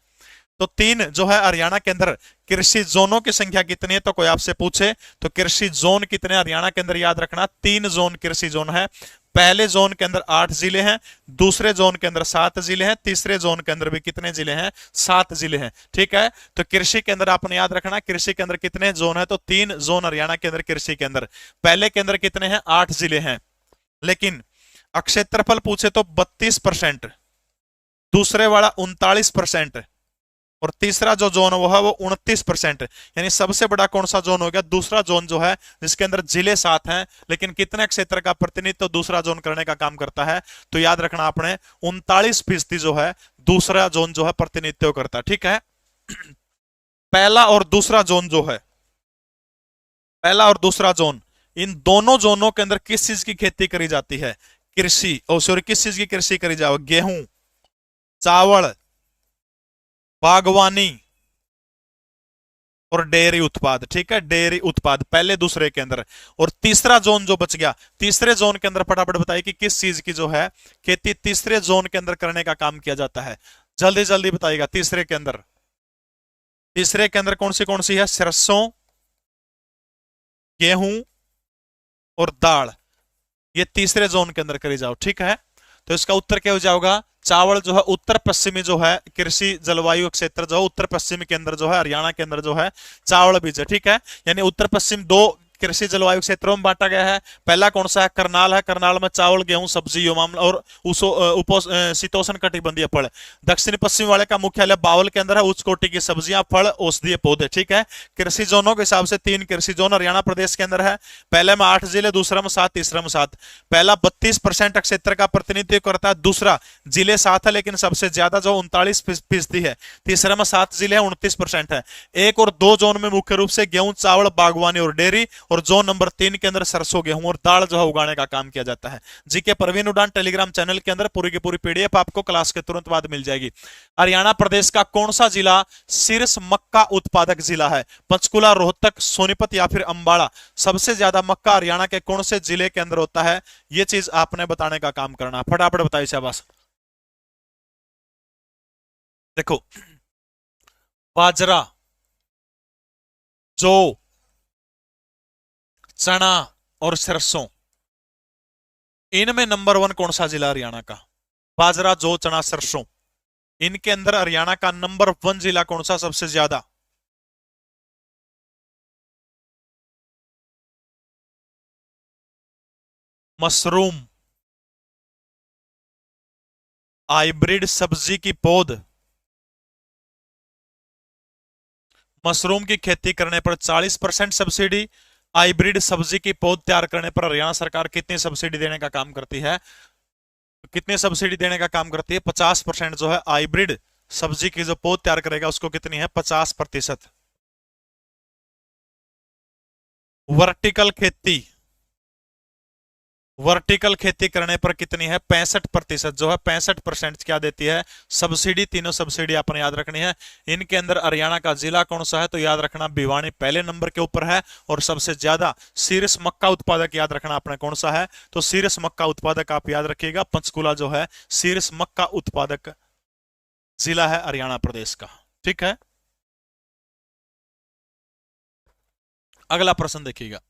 तो 3 जो है हरियाणा के अंदर कृषि जोनों की संख्या कितनी है, तो कोई आपसे पूछे तो कृषि जोन कितने हरियाणा के अंदर याद रखना, 3 जोन कृषि जोन है। पहले जोन के अंदर 8 जिले हैं, दूसरे जोन के अंदर 7 जिले हैं, तीसरे जोन के अंदर भी कितने जिले हैं, 7 जिले हैं। ठीक है, तो कृषि के अंदर आपने याद रखना कृषि के अंदर कितने जोन है, तो 3 जोन हरियाणा के अंदर कृषि के अंदर। पहले के अंदर कितने हैं, 8 जिले हैं, लेकिन क्षेत्रफल पूछे तो 32%, दूसरे वाला 39% और तीसरा जो जोन वो है वो 29%। यानी सबसे बड़ा कौन सा जोन हो गया, दूसरा जोन जो है जिसके अंदर जिले 7 हैं, लेकिन कितने क्षेत्र का प्रतिनिधित्व तो दूसरा जोन करने का काम करता है, तो याद रखना आपने 39% जो है दूसरा जोन जो है प्रतिनिधित्व करता है। ठीक है, पहला और दूसरा जोन जो है, पहला और दूसरा जोन, इन दोनों जोनों के अंदर किस चीज की खेती करी जाती है, कृषि, और सॉरी किस चीज की कृषि करी जाओ, गेहूं, चावल, बागवानी, और डेयरी उत्पाद, ठीक है, डेयरी उत्पाद पहले दूसरे के अंदर। और तीसरा जोन जो बच गया, तीसरे जोन के अंदर फटाफट बताइए कि किस चीज की जो है खेती तीसरे जोन के अंदर करने का काम किया जाता है, जल्दी जल्दी बताइएगा। तीसरे के अंदर, तीसरे के अंदर कौन सी है? सरसों, गेहूं और दाल, ये तीसरे जोन के अंदर करी जाओ, ठीक है। तो इसका उत्तर क्या हो जाएगा? चावल जो है उत्तर पश्चिमी जो है कृषि जलवायु क्षेत्र जो है उत्तर पश्चिमी के अंदर जो है हरियाणा के अंदर जो है चावल बीज है, ठीक है। यानी उत्तर पश्चिम दो कृषि जलवायु क्षेत्रों में बांटा गया है। पहला कौन सा है? करनाल है, करनाल में चावल, गेहूं, सब्जी, मामला और शीतोष्ण कटिबंधीय फल। दक्षिण पश्चिम वाले का मुख्यालय बावल के अंदर है, उच्च कोटि की सब्जियां, फल, औषधीय पौधे, ठीक है। कृषि जोनों के हिसाब से 3 कृषि जोन हरियाणा प्रदेश के अंदर है। पहले में 8 जिले, दूसरा में 7, तीसरा में 7। पहला 32% क्षेत्र का प्रतिनिधित्व करता है, दूसरा जिले 7 है लेकिन सबसे ज्यादा जो 39% है, तीसरा में 7 जिले है, 29% है। 1 और 2 जोन में मुख्य रूप से गेहूं, चावल, बागवानी और डेयरी, और जोन नंबर 3 के अंदर सरसों, गेहूं और दाल जो है उगाने का काम किया जाता है। जीके परवीन उड़ान टेलीग्राम चैनल के अंदर पूरी की पूरी पीडीएफ आपको क्लास के तुरंत बाद मिल जाएगी। हरियाणा प्रदेश का कौन सा जिला शीर्ष मक्का उत्पादक जिला है? पंचकुला, रोहतक, सोनीपत या फिर अंबाला? सबसे ज्यादा मक्का हरियाणा के कौन से जिले के अंदर होता है? यह चीज आपने बताने का काम करना, फटाफट बताइए शाबाश। देखो, बाजरा, जौ, चना और सरसों, इनमें नंबर 1 कौन सा जिला हरियाणा का? बाजरा, जौ, चना, सरसों, इनके अंदर हरियाणा का नंबर 1 जिला कौन सा सबसे ज्यादा? मशरूम, हाइब्रिड सब्जी की पौध, मशरूम की खेती करने पर 40% सब्सिडी, हाइब्रिड सब्जी की पौध तैयार करने पर हरियाणा सरकार कितनी सब्सिडी देने का काम करती है? कितनी सब्सिडी देने का काम करती है? 50% जो है हाइब्रिड सब्जी की जो पौध तैयार करेगा उसको कितनी है? 50%। वर्टिकल खेती, वर्टिकल खेती करने पर कितनी है? 65% जो है 65% क्या देती है? सब्सिडी। तीनों सब्सिडी आपने याद रखनी है। इनके अंदर हरियाणा का जिला कौन सा है? तो याद रखना भिवानी पहले नंबर के ऊपर है। और सबसे ज्यादा शीर्ष मक्का उत्पादक याद रखना आपने कौन सा है? तो शीर्ष मक्का उत्पादक आप याद रखिएगा, पंचकुला जो है शीर्ष मक्का उत्पादक जिला है हरियाणा प्रदेश का, ठीक है। अगला प्रश्न देखिएगा,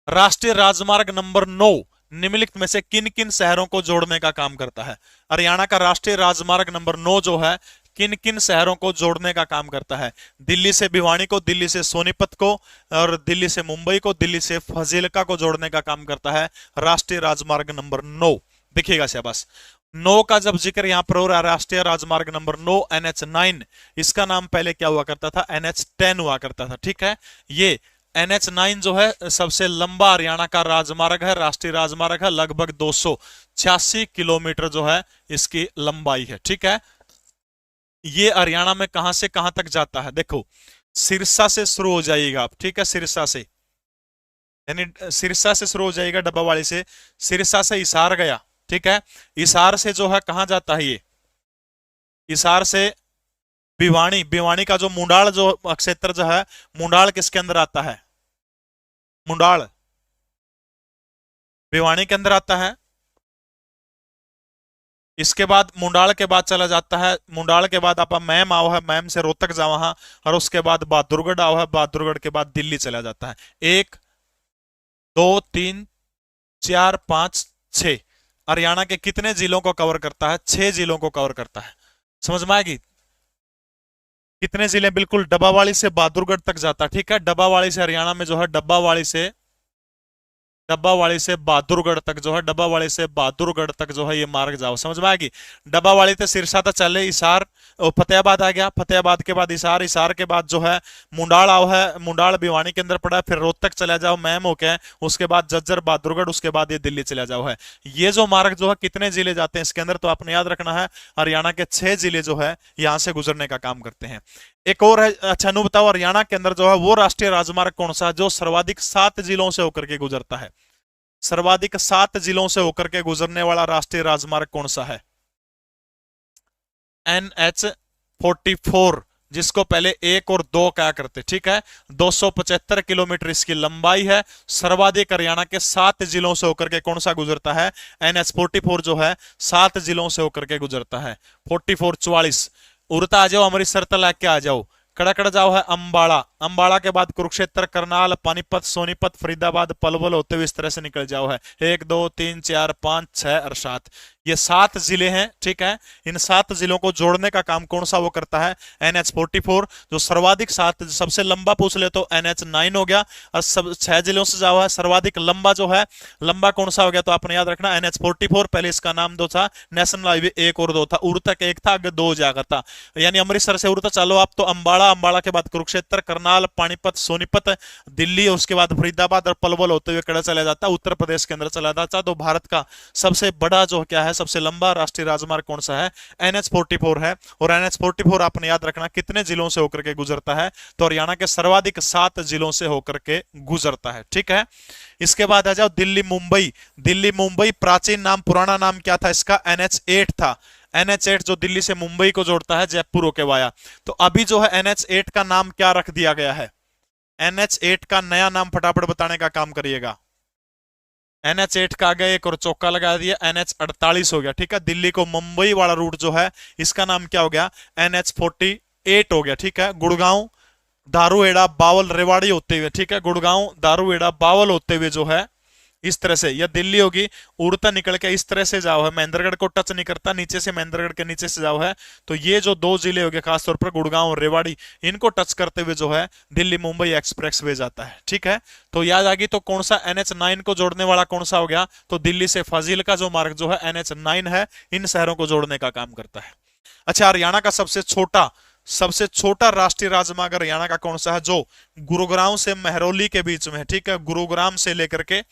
राष्ट्रीय राजमार्ग नंबर 9 निम्नलिखित में से किन किन शहरों को जोड़ने का काम करता है? हरियाणा का राष्ट्रीय राजमार्ग नंबर 9 जो है किन किन शहरों को जोड़ने का काम करता है? दिल्ली से भिवानी को, दिल्ली से सोनीपत को, और दिल्ली से मुंबई को, दिल्ली से फजीलका को जोड़ने का काम करता है राष्ट्रीय राजमार्ग नंबर 9। देखिएगा शाबाश, 9 का जब जिक्र यहां पर हो रहा है, राष्ट्रीय राजमार्ग नंबर 9 NH9, इसका नाम पहले क्या हुआ करता था? NH10 हुआ करता था, ठीक है। ये NH9 जो है सबसे लंबा हरियाणा का राजमार्ग है, राष्ट्रीय राजमार्ग है, लगभग 286 किलोमीटर जो है इसकी लंबाई है, ठीक है। ये हरियाणा में कहां से कहां तक जाता है? देखो, सिरसा से शुरू हो जाइएगा आप, ठीक है, सिरसा से, यानी सिरसा से शुरू हो जाएगा डब्बावाली से, सिरसा से हिसार गया, ठीक है। हिसार से जो है कहां जाता है? ये हिसार से भिवानी, भिवानी का जो मुंडाल जो क्षेत्र जो है, मुंडाल किसके अंदर आता है? मुंडाल भिवानी के अंदर आता है। इसके बाद मुंडाल के बाद चला जाता है, मुंडाल के बाद आप मैम आओ है, मैम से रोहतक जाओ वहां, और उसके बाद बहादुरगढ़ आओ है, बहादुरगढ़ के बाद दिल्ली चला जाता है। 1 2 3 4 5 6, हरियाणा के कितने जिलों को कवर करता है? 6 जिलों को कवर करता है। समझ में आएगी? कितने जिले? बिल्कुल, डब्बावाली से बहादुरगढ़ तक जाता है, ठीक है। डब्बावाली से हरियाणा में जो है डब्बावाली से बहादुरगढ़ तक जो है, डब्बावाली से बहादुरगढ़ तक जो है ये मार्ग जाओ, समझ में आएगी? डब्बावाली से सिरसा तक चले, हिसार फतेहाबाद आ गया, फतेहाबाद के बाद हिसार, हिसार के बाद जो है मुंडाल आओ है, मुंडाल भिवानी के अंदर पड़ा है, फिर रोहतक चला जाओ मैम होके, उसके बाद जज्जर, बहादुरगढ़, उसके बाद ये दिल्ली चला जाओ है। ये जो मार्ग जो है कितने जिले जाते हैं इसके अंदर? तो आपने याद रखना है, हरियाणा के 6 जिले जो है यहां से गुजरने का काम करते हैं। एक और है, अच्छा नु बताओ, हरियाणा के अंदर जो है वो राष्ट्रीय राजमार्ग कौन सा है जो सर्वाधिक 7 जिलों से होकर के गुजरता है? सर्वाधिक 7 जिलों से होकर के गुजरने वाला राष्ट्रीय राजमार्ग कौन सा है? NH44 जिसको पहले 1 और 2 कहा करते, ठीक है। 275 किलोमीटर इसकी लंबाई है। सर्वाधिक हरियाणा के 7 जिलों से होकर के कौन सा गुजरता है? NH44 जो है 7 जिलों से होकर के गुजरता है। 44 44 उड़ता आ जाओ, अमृतसर तक के आ जाओ, कड़कड़ जाओ है अंबाला, अंबाला के बाद कुरुक्षेत्र, करनाल, पानीपत, सोनीपत, फरीदाबाद, पलवल होते हुए इस तरह से निकल जाओ है। 1 2 3 4 5 6 और 7, ये 7 जिले हैं, ठीक है। इन 7 जिलों को जोड़ने का काम कौन सा वो करता है? NH44। जो सर्वाधिक 7, सबसे लंबा पूछ ले तो NH9 हो गया, और सब 6 जिलों से जाओ है। सर्वाधिक लंबा जो है, लंबा कौन सा हो गया? तो आपने याद रखना NH44। पहले इसका नाम 2 था, नेशनल हाईवे 1 और 2 था, उर तक 1 था, आगे 2 जाकर था। यानी अमृतसर से उर तक चलो आप तो अंबाला, अंबाला के बाद कुरुक्षेत्र, करनाल, पानीपत, सोनीपत, दिल्ली, उसके बाद फरीदाबाद और पलवल होते हुए कड़ा चला जाता, उत्तर प्रदेश के अंदर चला जाता। तो भारत का सबसे बड़ा जो क्या है, सबसे लंबा राष्ट्रीय राजमार्ग कौन सा है? NH44 है। और NH44 आपने याद रखना कितने जिलों से होकर के गुजरता है? तो हरियाणा के सर्वाधिक 7 जिलों से होकर के गुजरता है, ठीक है। इसके बाद आ जाओ दिल्ली मुंबई। दिल्ली मुंबई प्राचीन नाम, पुराना नाम क्या था इसका? NH8 था। NH8 जो दिल्ली से मुंबई को जोड़ता है जयपुर होके वाया। तो अभी जो है NH8 का नाम क्या रख दिया गया है? NH8 का नया नाम फटाफट बताने का काम करिएगा। NH8 का आगे एक और चौका लगा दिया, NH48 हो गया, ठीक है। दिल्ली को मुंबई वाला रूट जो है इसका नाम क्या हो गया? NH48 हो गया, ठीक है। गुड़गांव, दारूहेड़ा, बावल, रेवाड़ी होते हुए, ठीक है। गुड़गांव, दारूहेड़ा, बावल होते हुए जो है इस तरह से, यह दिल्ली होगी, उड़ता निकल के इस तरह से जाओ है, महेंद्रगढ़ को टच नहीं करता, नीचे से महेंद्रगढ़ के नीचे से जाओ है। तो ये जो 2 जिले हो गए खासतौर पर गुड़गांव और रेवाड़ी, इनको टच करते हुए जो है दिल्ली मुंबई एक्सप्रेस वे जाता है, ठीक है। तो याद आ गई। तो कौन सा NH9 को जोड़ने वाला कौन सा हो गया? तो दिल्ली से फाजिल का जो मार्ग जो है NH9 है, इन शहरों को जोड़ने का काम करता है। अच्छा, हरियाणा का सबसे छोटा राष्ट्रीय राजमार्ग हरियाणा का कौन सा है? जो गुरुग्राम से महरौली के बीच में है, ठीक है। गुरुग्राम से लेकर के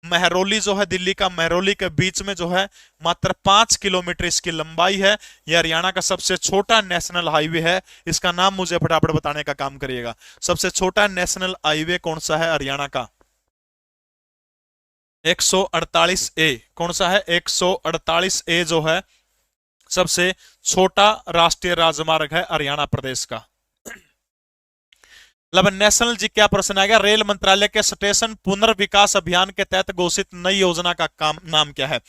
महरौली जो है, दिल्ली का महरौली के बीच में जो है मात्र 5 किलोमीटर इसकी लंबाई है। यह हरियाणा का सबसे छोटा नेशनल हाईवे है। इसका नाम मुझे फटाफट बताने का काम करिएगा। सबसे छोटा नेशनल हाईवे कौन सा है हरियाणा का? 148A। कौन सा है? 148A जो है सबसे छोटा राष्ट्रीय राजमार्ग है हरियाणा प्रदेश का। मतलब नेशनल जी क्या प्रश्न आएगा? रेल मंत्रालय के स्टेशन पुनर्विकास अभियान के तहत घोषित नई योजना का काम नाम क्या है?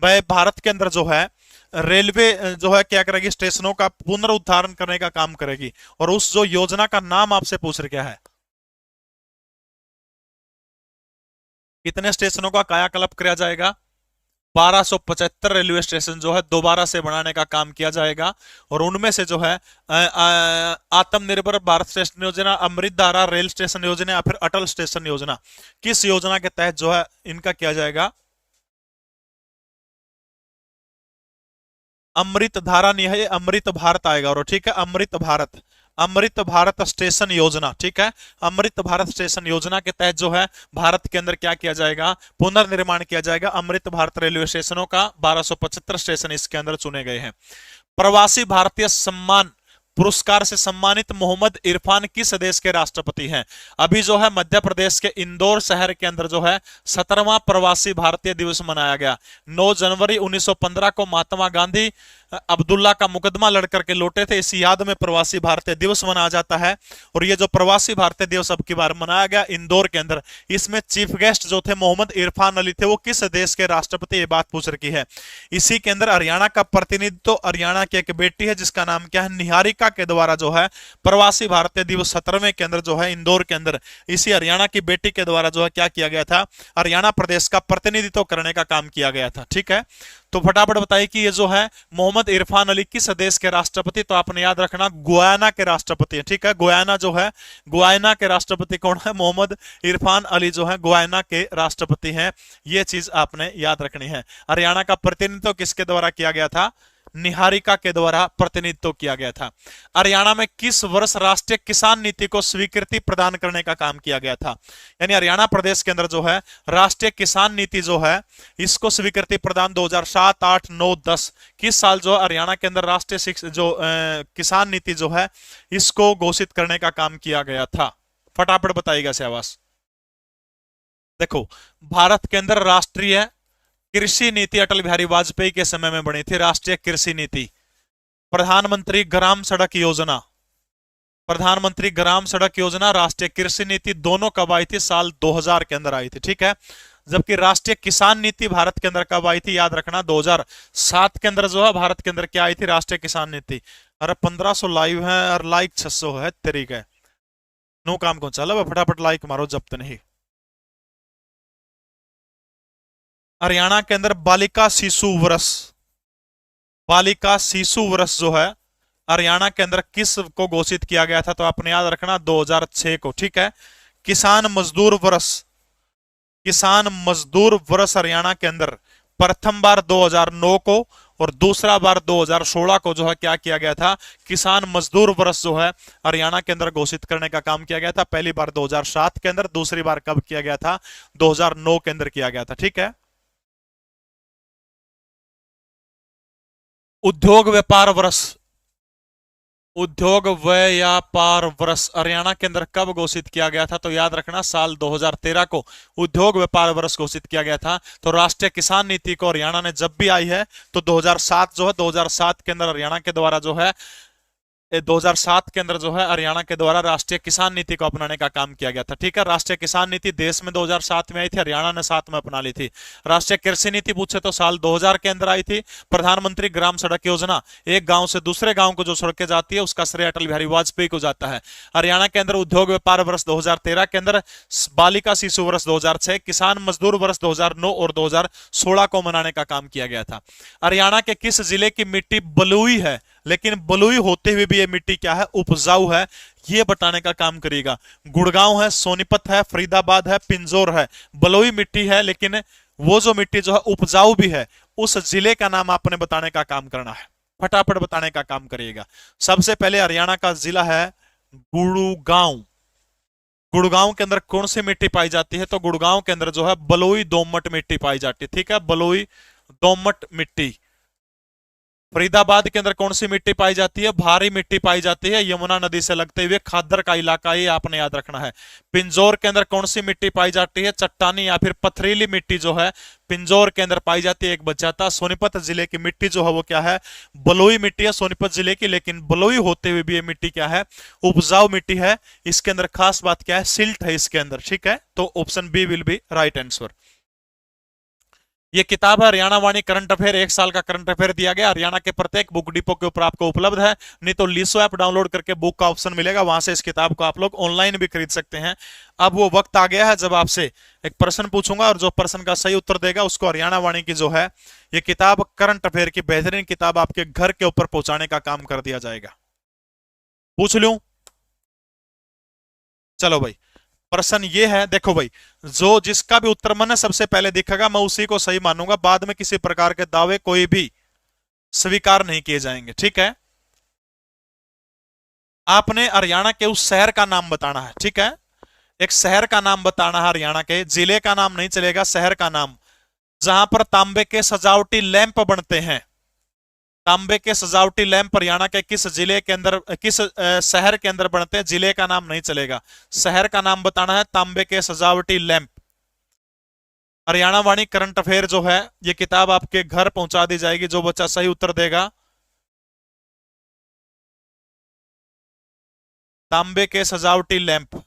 भाई भारत के अंदर जो है रेलवे जो है क्या करेगी? स्टेशनों का पुनरुद्धारण करने का काम करेगी। और उस जो योजना का नाम आपसे पूछ रहे क्या है? कितने स्टेशनों का कायाकल्प किया जाएगा? 1275 रेलवे स्टेशन जो है दोबारा से बनाने का काम किया जाएगा। और उनमें से जो है आत्मनिर्भर भारत स्टेशन योजना, अमृत धारा रेल स्टेशन योजना या फिर अटल स्टेशन योजना, किस योजना के तहत जो है इनका किया जाएगा? अमृत धारा नहीं है, अमृत भारत आएगा। और ठीक है, अमृत भारत, अमृत भारत स्टेशन योजना, ठीक है। अमृत भारत स्टेशन योजना के तहत जो है भारत के अंदर क्या किया जाएगा? पुनर्निर्माण किया जाएगा अमृत भारत रेलवे स्टेशनों का। 1275 स्टेशन इसके अंदर चुने गए हैं। प्रवासी भारतीय सम्मान पुरस्कार से सम्मानित मोहम्मद इरफान किस देश के राष्ट्रपति हैं? अभी जो है मध्य प्रदेश के इंदौर शहर के अंदर जो है 17वां प्रवासी भारतीय दिवस मनाया गया। 9 जनवरी 1915 को महात्मा गांधी अब्दुल्ला का मुकदमा लड़कर के लौटे थे। इस याद में प्रवासी भारतीय दिवस मनाया जाता है। और ये जो प्रवासी भारतीय दिवस अब की बार मनाया गया इंदौर के अंदर, इसमें चीफ गेस्ट जो थे मोहम्मद इरफान अली थे। वो किस देश के राष्ट्रपति? ये बात पूछ रखी है। इसी के अंदर हरियाणा का प्रतिनिधित्व तो हरियाणा की एक बेटी है जिसका नाम क्या है? निहारिका के द्वारा जो है प्रवासी भारतीय दिवस 17वें के अंदर जो है इंदौर के अंदर इसी हरियाणा की बेटी के द्वारा जो है क्या किया गया था? हरियाणा प्रदेश का प्रतिनिधित्व करने का काम किया गया था, ठीक है। तो फटाफट बताइए कि ये जो है मोहम्मद इरफान अली किस देश के राष्ट्रपति? तो आपने याद रखना गुयाना के राष्ट्रपति है, ठीक है। गुयाना जो है, गुयाना के राष्ट्रपति कौन है? मोहम्मद इरफान अली जो है गुयाना के राष्ट्रपति हैं। ये चीज आपने याद रखनी है। हरियाणा का प्रतिनिधित्व किसके द्वारा किया गया था? निहारिका के द्वारा प्रतिनिधित्व किया गया था। हरियाणा में किस वर्ष राष्ट्रीय किसान नीति को स्वीकृति प्रदान करने का काम किया गया था? यानी हरियाणा प्रदेश के अंदर जो है राष्ट्रीय किसान नीति जो है इसको स्वीकृति प्रदान 2007, 8, 9, 10 किस साल जो हरियाणा के अंदर राष्ट्रीय किसान नीति जो है इसको घोषित करने का काम किया गया था? फटाफट बताइएगा सहवास। देखो, भारत के अंदर राष्ट्रीय कृषि नीति अटल बिहारी वाजपेयी के समय में बनी थी। राष्ट्रीय कृषि नीति, प्रधानमंत्री ग्राम सड़क योजना, प्रधानमंत्री ग्राम सड़क योजना, राष्ट्रीय कृषि नीति दोनों कब आई थी? साल 2000 के अंदर आई थी, ठीक है। जबकि राष्ट्रीय किसान नीति भारत के अंदर कब आई थी? याद रखना 2007 के अंदर जो है भारत के अंदर क्या आई थी? राष्ट्रीय किसान नीति। अरे 1500 लाइव है और लाइक 600 है, तरीका है नो काम कौन चलो फटाफट लाइक मारो जब तक नहीं। हरियाणा के अंदर बालिका शिशु वर्ष, बालिका शिशु वर्ष जो है हरियाणा के अंदर किस को घोषित किया गया था? तो आपने याद रखना 2006 को, ठीक है। किसान मजदूर वर्ष, किसान मजदूर वर्ष हरियाणा के अंदर प्रथम बार 2009 को और दूसरा बार 2016 को जो है क्या किया गया था? किसान मजदूर वर्ष जो है हरियाणा के अंदर घोषित करने का काम किया गया था। पहली बार 2007 के अंदर, दूसरी बार कब किया गया था? 2009 के अंदर किया गया था, ठीक है। उद्योग व्यापार वर्ष, उद्योग व्यापार वर्ष हरियाणा के अंदर कब घोषित किया गया था? तो याद रखना साल 2013 को उद्योग व्यापार वर्ष घोषित किया गया था। तो राष्ट्रीय किसान नीति को हरियाणा ने जब भी आई है तो 2007 जो है 2007 के अंदर हरियाणा के द्वारा जो है 2007 के अंदर जो है हरियाणा के द्वारा राष्ट्रीय किसान नीति को अपनाने का काम किया गया था, ठीक है। राष्ट्रीय किसान नीति देश में 2007 में आई थी, हरियाणा ने 7 में अपना ली थी। राष्ट्रीय कृषि नीति पूछे तो साल 2000 के अंदर आई थी। प्रधानमंत्री ग्राम सड़क योजना, एक गांव से दूसरे गांव को जो सड़कें जाती है उसका श्रेय अटल बिहारी वाजपेयी को जाता है। हरियाणा के अंदर उद्योग व्यापार वर्ष 2013 के अंदर, बालिका शिशु वर्ष 2006, किसान मजदूर वर्ष 2009 और 2016 को मनाने का काम किया गया था। हरियाणा के किस जिले की मिट्टी बलुई है, लेकिन बलुई होते हुए भी ये मिट्टी क्या है? उपजाऊ है, ये बताने का काम करेगा। गुड़गांव है, सोनीपत है, फरीदाबाद है, पिंजौर है। बलुई मिट्टी है लेकिन वो जो मिट्टी जो है उपजाऊ भी है, उस जिले का नाम आपने बताने का काम करना है, फटाफट बताने का काम करिएगा। सबसे पहले हरियाणा का जिला है गुड़गांव। गुड़गांव के अंदर कौन सी मिट्टी पाई जाती है? तो गुड़गांव के अंदर जो है बलुई दोमट मिट्टी पाई जाती है, ठीक है, बलुई दोमट मिट्टी। फरीदाबाद के अंदर कौन सी मिट्टी पाई जाती है? भारी मिट्टी पाई जाती है, यमुना नदी से लगते हुए खादर का इलाका, ये आपने याद रखना है। पिंजौर के अंदर कौन सी मिट्टी पाई जाती है? चट्टानी या फिर पथरीली मिट्टी जो है पिंजौर के अंदर पाई जाती है, एक बच जाता। सोनीपत जिले की मिट्टी जो है वो क्या है? बलुई मिट्टी है सोनीपत जिले की, लेकिन बलुई होते हुए भी ये मिट्टी क्या है? उपजाऊ मिट्टी है। इसके अंदर खास बात क्या है? सिल्ट है इसके अंदर, ठीक है। तो option B will be right answer. ये किताब है हरियाणा वाणी करंट अफेयर, 1 साल का करंट अफेयर दिया गया। हरियाणा के प्रत्येक बुक डिपो के ऊपर आपको उपलब्ध है, नहीं तो लीसो ऐप डाउनलोड करके बुक का ऑप्शन मिलेगा, वहां से इस किताब को आप लोग ऑनलाइन भी खरीद सकते हैं। अब वो वक्त आ गया है जब आपसे एक प्रश्न पूछूंगा और जो प्रश्न का सही उत्तर देगा उसको हरियाणा वाणी की जो है ये किताब, करंट अफेयर की बेहतरीन किताब, आपके घर के ऊपर पहुंचाने का काम कर दिया जाएगा। पूछ लूं? चलो भाई, प्रश्न ये है, देखो भाई, जो जिसका भी उत्तर मैंने सबसे पहले दिखेगा मैं उसी को सही मानूंगा, बाद में किसी प्रकार के दावे कोई भी स्वीकार नहीं किए जाएंगे, ठीक है। आपने हरियाणा के उस शहर का नाम बताना है, ठीक है। एक शहर का नाम बताना है हरियाणा के, जिले का नाम नहीं चलेगा, शहर का नाम, जहां पर तांबे के सजावटी लैंप बनते हैं। तांबे के सजावटी लैंप हरियाणा के किस जिले के अंदर, किस शहर के अंदर बनते हैं? जिले का नाम नहीं चलेगा, शहर का नाम बताना है, तांबे के सजावटी लैंप। हरियाणा वाणी करंट अफेयर जो है ये किताब आपके घर पहुंचा दी जाएगी, जो बच्चा सही उत्तर देगा। तांबे के सजावटी लैंप,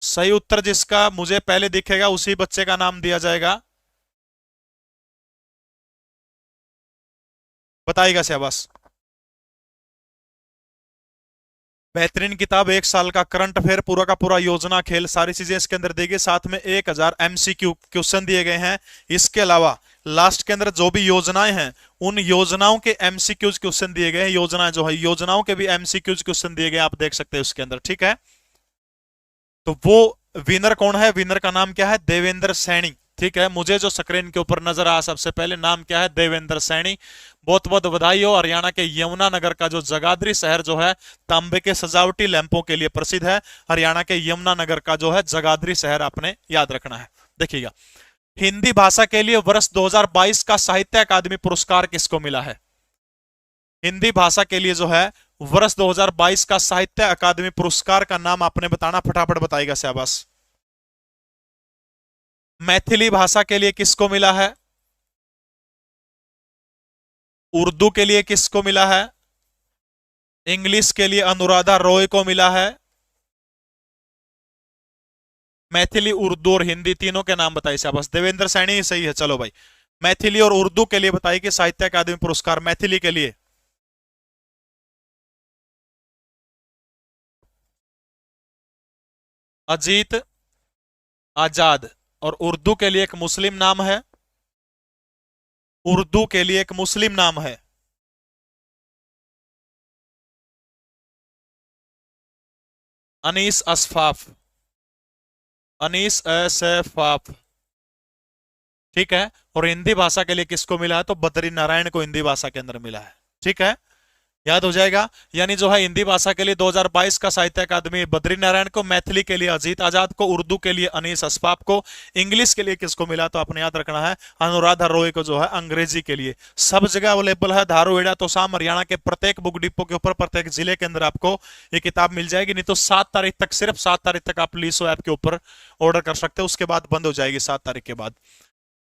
सही उत्तर जिसका मुझे पहले दिखेगा उसी बच्चे का नाम दिया जाएगा। बताइएगा शाबाश। बेहतरीन किताब, 1 साल का करंट अफेयर, पूरा का पूरा योजना खेल सारी चीजें इसके अंदर दी गई, साथ में 1000 MCQ क्वेश्चन दिए गए हैं। इसके अलावा लास्ट के अंदर जो भी योजनाएं हैं उन योजनाओं के MCQs क्वेश्चन दिए गए हैं, योजनाएं जो है योजनाओं के भी MCQs क्वेश्चन दिए गए, आप देख सकते हैं उसके अंदर, ठीक है। तो वो विनर कौन है? विनर का नाम क्या है? देवेंद्र सैनी, ठीक है। मुझे जो स्क्रीन के ऊपर नजर आया सबसे पहले नाम क्या है? देवेंद्र सैनी। बहुत बहुत बधाई हो। हरियाणा के यमुनानगर का जो जगाधरी शहर जो है तांबे के सजावटी लैंपों के लिए प्रसिद्ध है। हरियाणा के यमुनानगर का जो है जगाधरी शहर आपने याद रखना है। देखिएगा, हिंदी भाषा के लिए वर्ष 2022 का साहित्य अकादमी पुरस्कार किसको मिला है? हिंदी भाषा के लिए जो है वर्ष 2022 का साहित्य अकादमी पुरस्कार का नाम आपने बताना, फटाफट बताएगा शाबाश। मैथिली भाषा के लिए किसको मिला है? उर्दू के लिए किसको मिला है? इंग्लिश के लिए अनुराधा रॉय को मिला है। मैथिली, उर्दू और हिंदी तीनों के नाम बताइए शाबाश। देवेंद्र सैनी ही सही है, चलो भाई। मैथिली और उर्दू के लिए बताइए कि साहित्य अकादमी पुरस्कार मैथिली के लिए। अजीत, आजाद। और उर्दू के लिए एक मुस्लिम नाम है, उर्दू के लिए एक मुस्लिम नाम है। अनीस असफाफ, अनीस असफाफ, ठीक है। और हिंदी भाषा के लिए किसको मिला है? तो बद्री नारायण को हिंदी भाषा के अंदर मिला है, ठीक है, याद हो जाएगा। यानी जो है हिंदी भाषा के लिए 2022 का साहित्य अकादमी बद्री नारायण को, मैथिली के लिए अजीत आजाद को, उर्दू के लिए अनीस असफाफ को, इंग्लिश के लिए किसको मिला? तो आपने याद रखना है अनुराधा रॉय को जो है अंग्रेजी के लिए। सब जगह अवेलेबल है, धारू, एड़ा, तोसाम, हरियाणा के प्रत्येक बुक डिपो के ऊपर, प्रत्येक जिले के अंदर आपको ये किताब मिल जाएगी। नहीं तो 7 तारीख तक, सिर्फ 7 तारीख तक आप लीसो ऐप के ऊपर ऑर्डर कर सकते हो, उसके बाद बंद हो जाएगी 7 तारीख के बाद।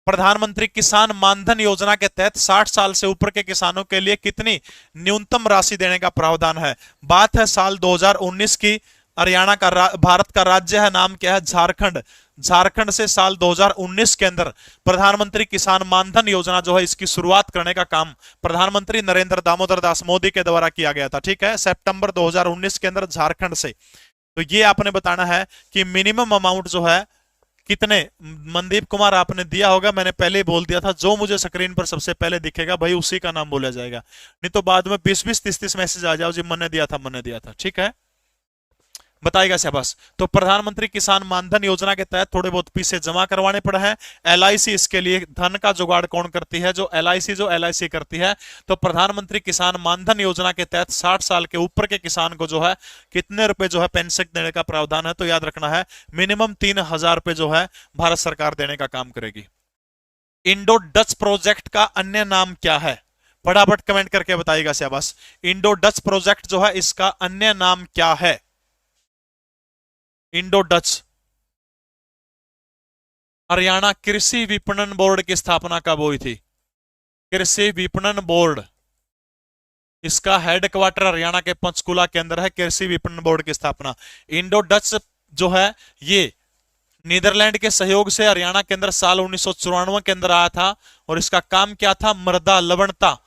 प्रधानमंत्री किसान मानधन योजना के तहत 60 साल से ऊपर के किसानों के लिए कितनी न्यूनतम राशि देने का प्रावधान है? बात है साल 2019 की। हरियाणा का भारत का राज्य है, नाम क्या है? झारखंड। झारखंड से साल 2019 के अंदर प्रधानमंत्री किसान मानधन योजना जो है, इसकी शुरुआत करने का काम प्रधानमंत्री नरेंद्र दामोदर दास मोदी के द्वारा किया गया था, ठीक है, सितंबर 2019 के अंदर झारखंड से। तो ये आपने बताना है कि मिनिमम अमाउंट जो है कितने। मनदीप कुमार आपने दिया होगा, मैंने पहले ही बोल दिया था, जो मुझे स्क्रीन पर सबसे पहले दिखेगा भाई उसी का नाम बोला जाएगा। नहीं तो बाद में 20-20, 30-30 मैसेज आ जाओ जी मैंने दिया था, मैंने दिया था, ठीक है, बताएगा शाबाश। तो प्रधानमंत्री किसान मानधन योजना के तहत थोड़े बहुत पैसे जमा करवाने पड़े हैं। एलआईसी इसके लिए धन का जुगाड़ कौन करती है? जो एलआईसी करती है। तो प्रधानमंत्री किसान मानधन योजना के तहत 60 साल के ऊपर के किसान को जो है कितने रुपए जो है पेंशन देने का प्रावधान है? तो याद रखना है मिनिमम 3,000 रुपए जो है भारत सरकार देने का काम करेगी। इंडो डच प्रोजेक्ट का अन्य नाम क्या है? फटाफट कमेंट करके बताइएगा शाबाश। इंडो डच प्रोजेक्ट जो है इसका अन्य नाम क्या है? Indo Dutch. हरियाणा कृषि विपणन बोर्ड की स्थापना कब हुई थी? कृषि विपणन बोर्ड, इसका हेडक्वार्टर हरियाणा के पंचकुला के अंदर है। कृषि विपणन बोर्ड की स्थापना इंडो डच जो है ये नीदरलैंड के सहयोग से हरियाणा के अंदर साल 1994 के अंदर आया था। और इसका काम क्या था? मृदा लवणता,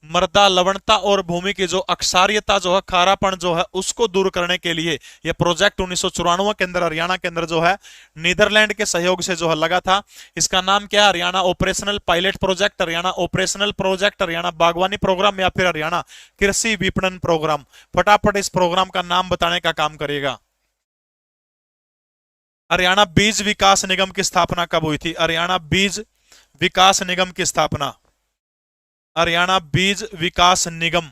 मृदा लवणता और भूमि की जो अक्षार्यता जो है, खारापन जो है, उसको दूर करने के लिए यह प्रोजेक्ट 1994 के अंदर हरियाणा के अंदर जो है नीदरलैंड के सहयोग से जो है लगा था। इसका नाम क्या है? Haryana operational pilot project, Haryana operational project, Haryana बागवानी प्रोग्राम या फिर हरियाणा कृषि विपणन प्रोग्राम। फटाफट इस प्रोग्राम का नाम बताने का काम करेगा। हरियाणा बीज विकास निगम की स्थापना कब हुई थी? हरियाणा बीज विकास निगम की स्थापना, हरियाणा बीज विकास निगम।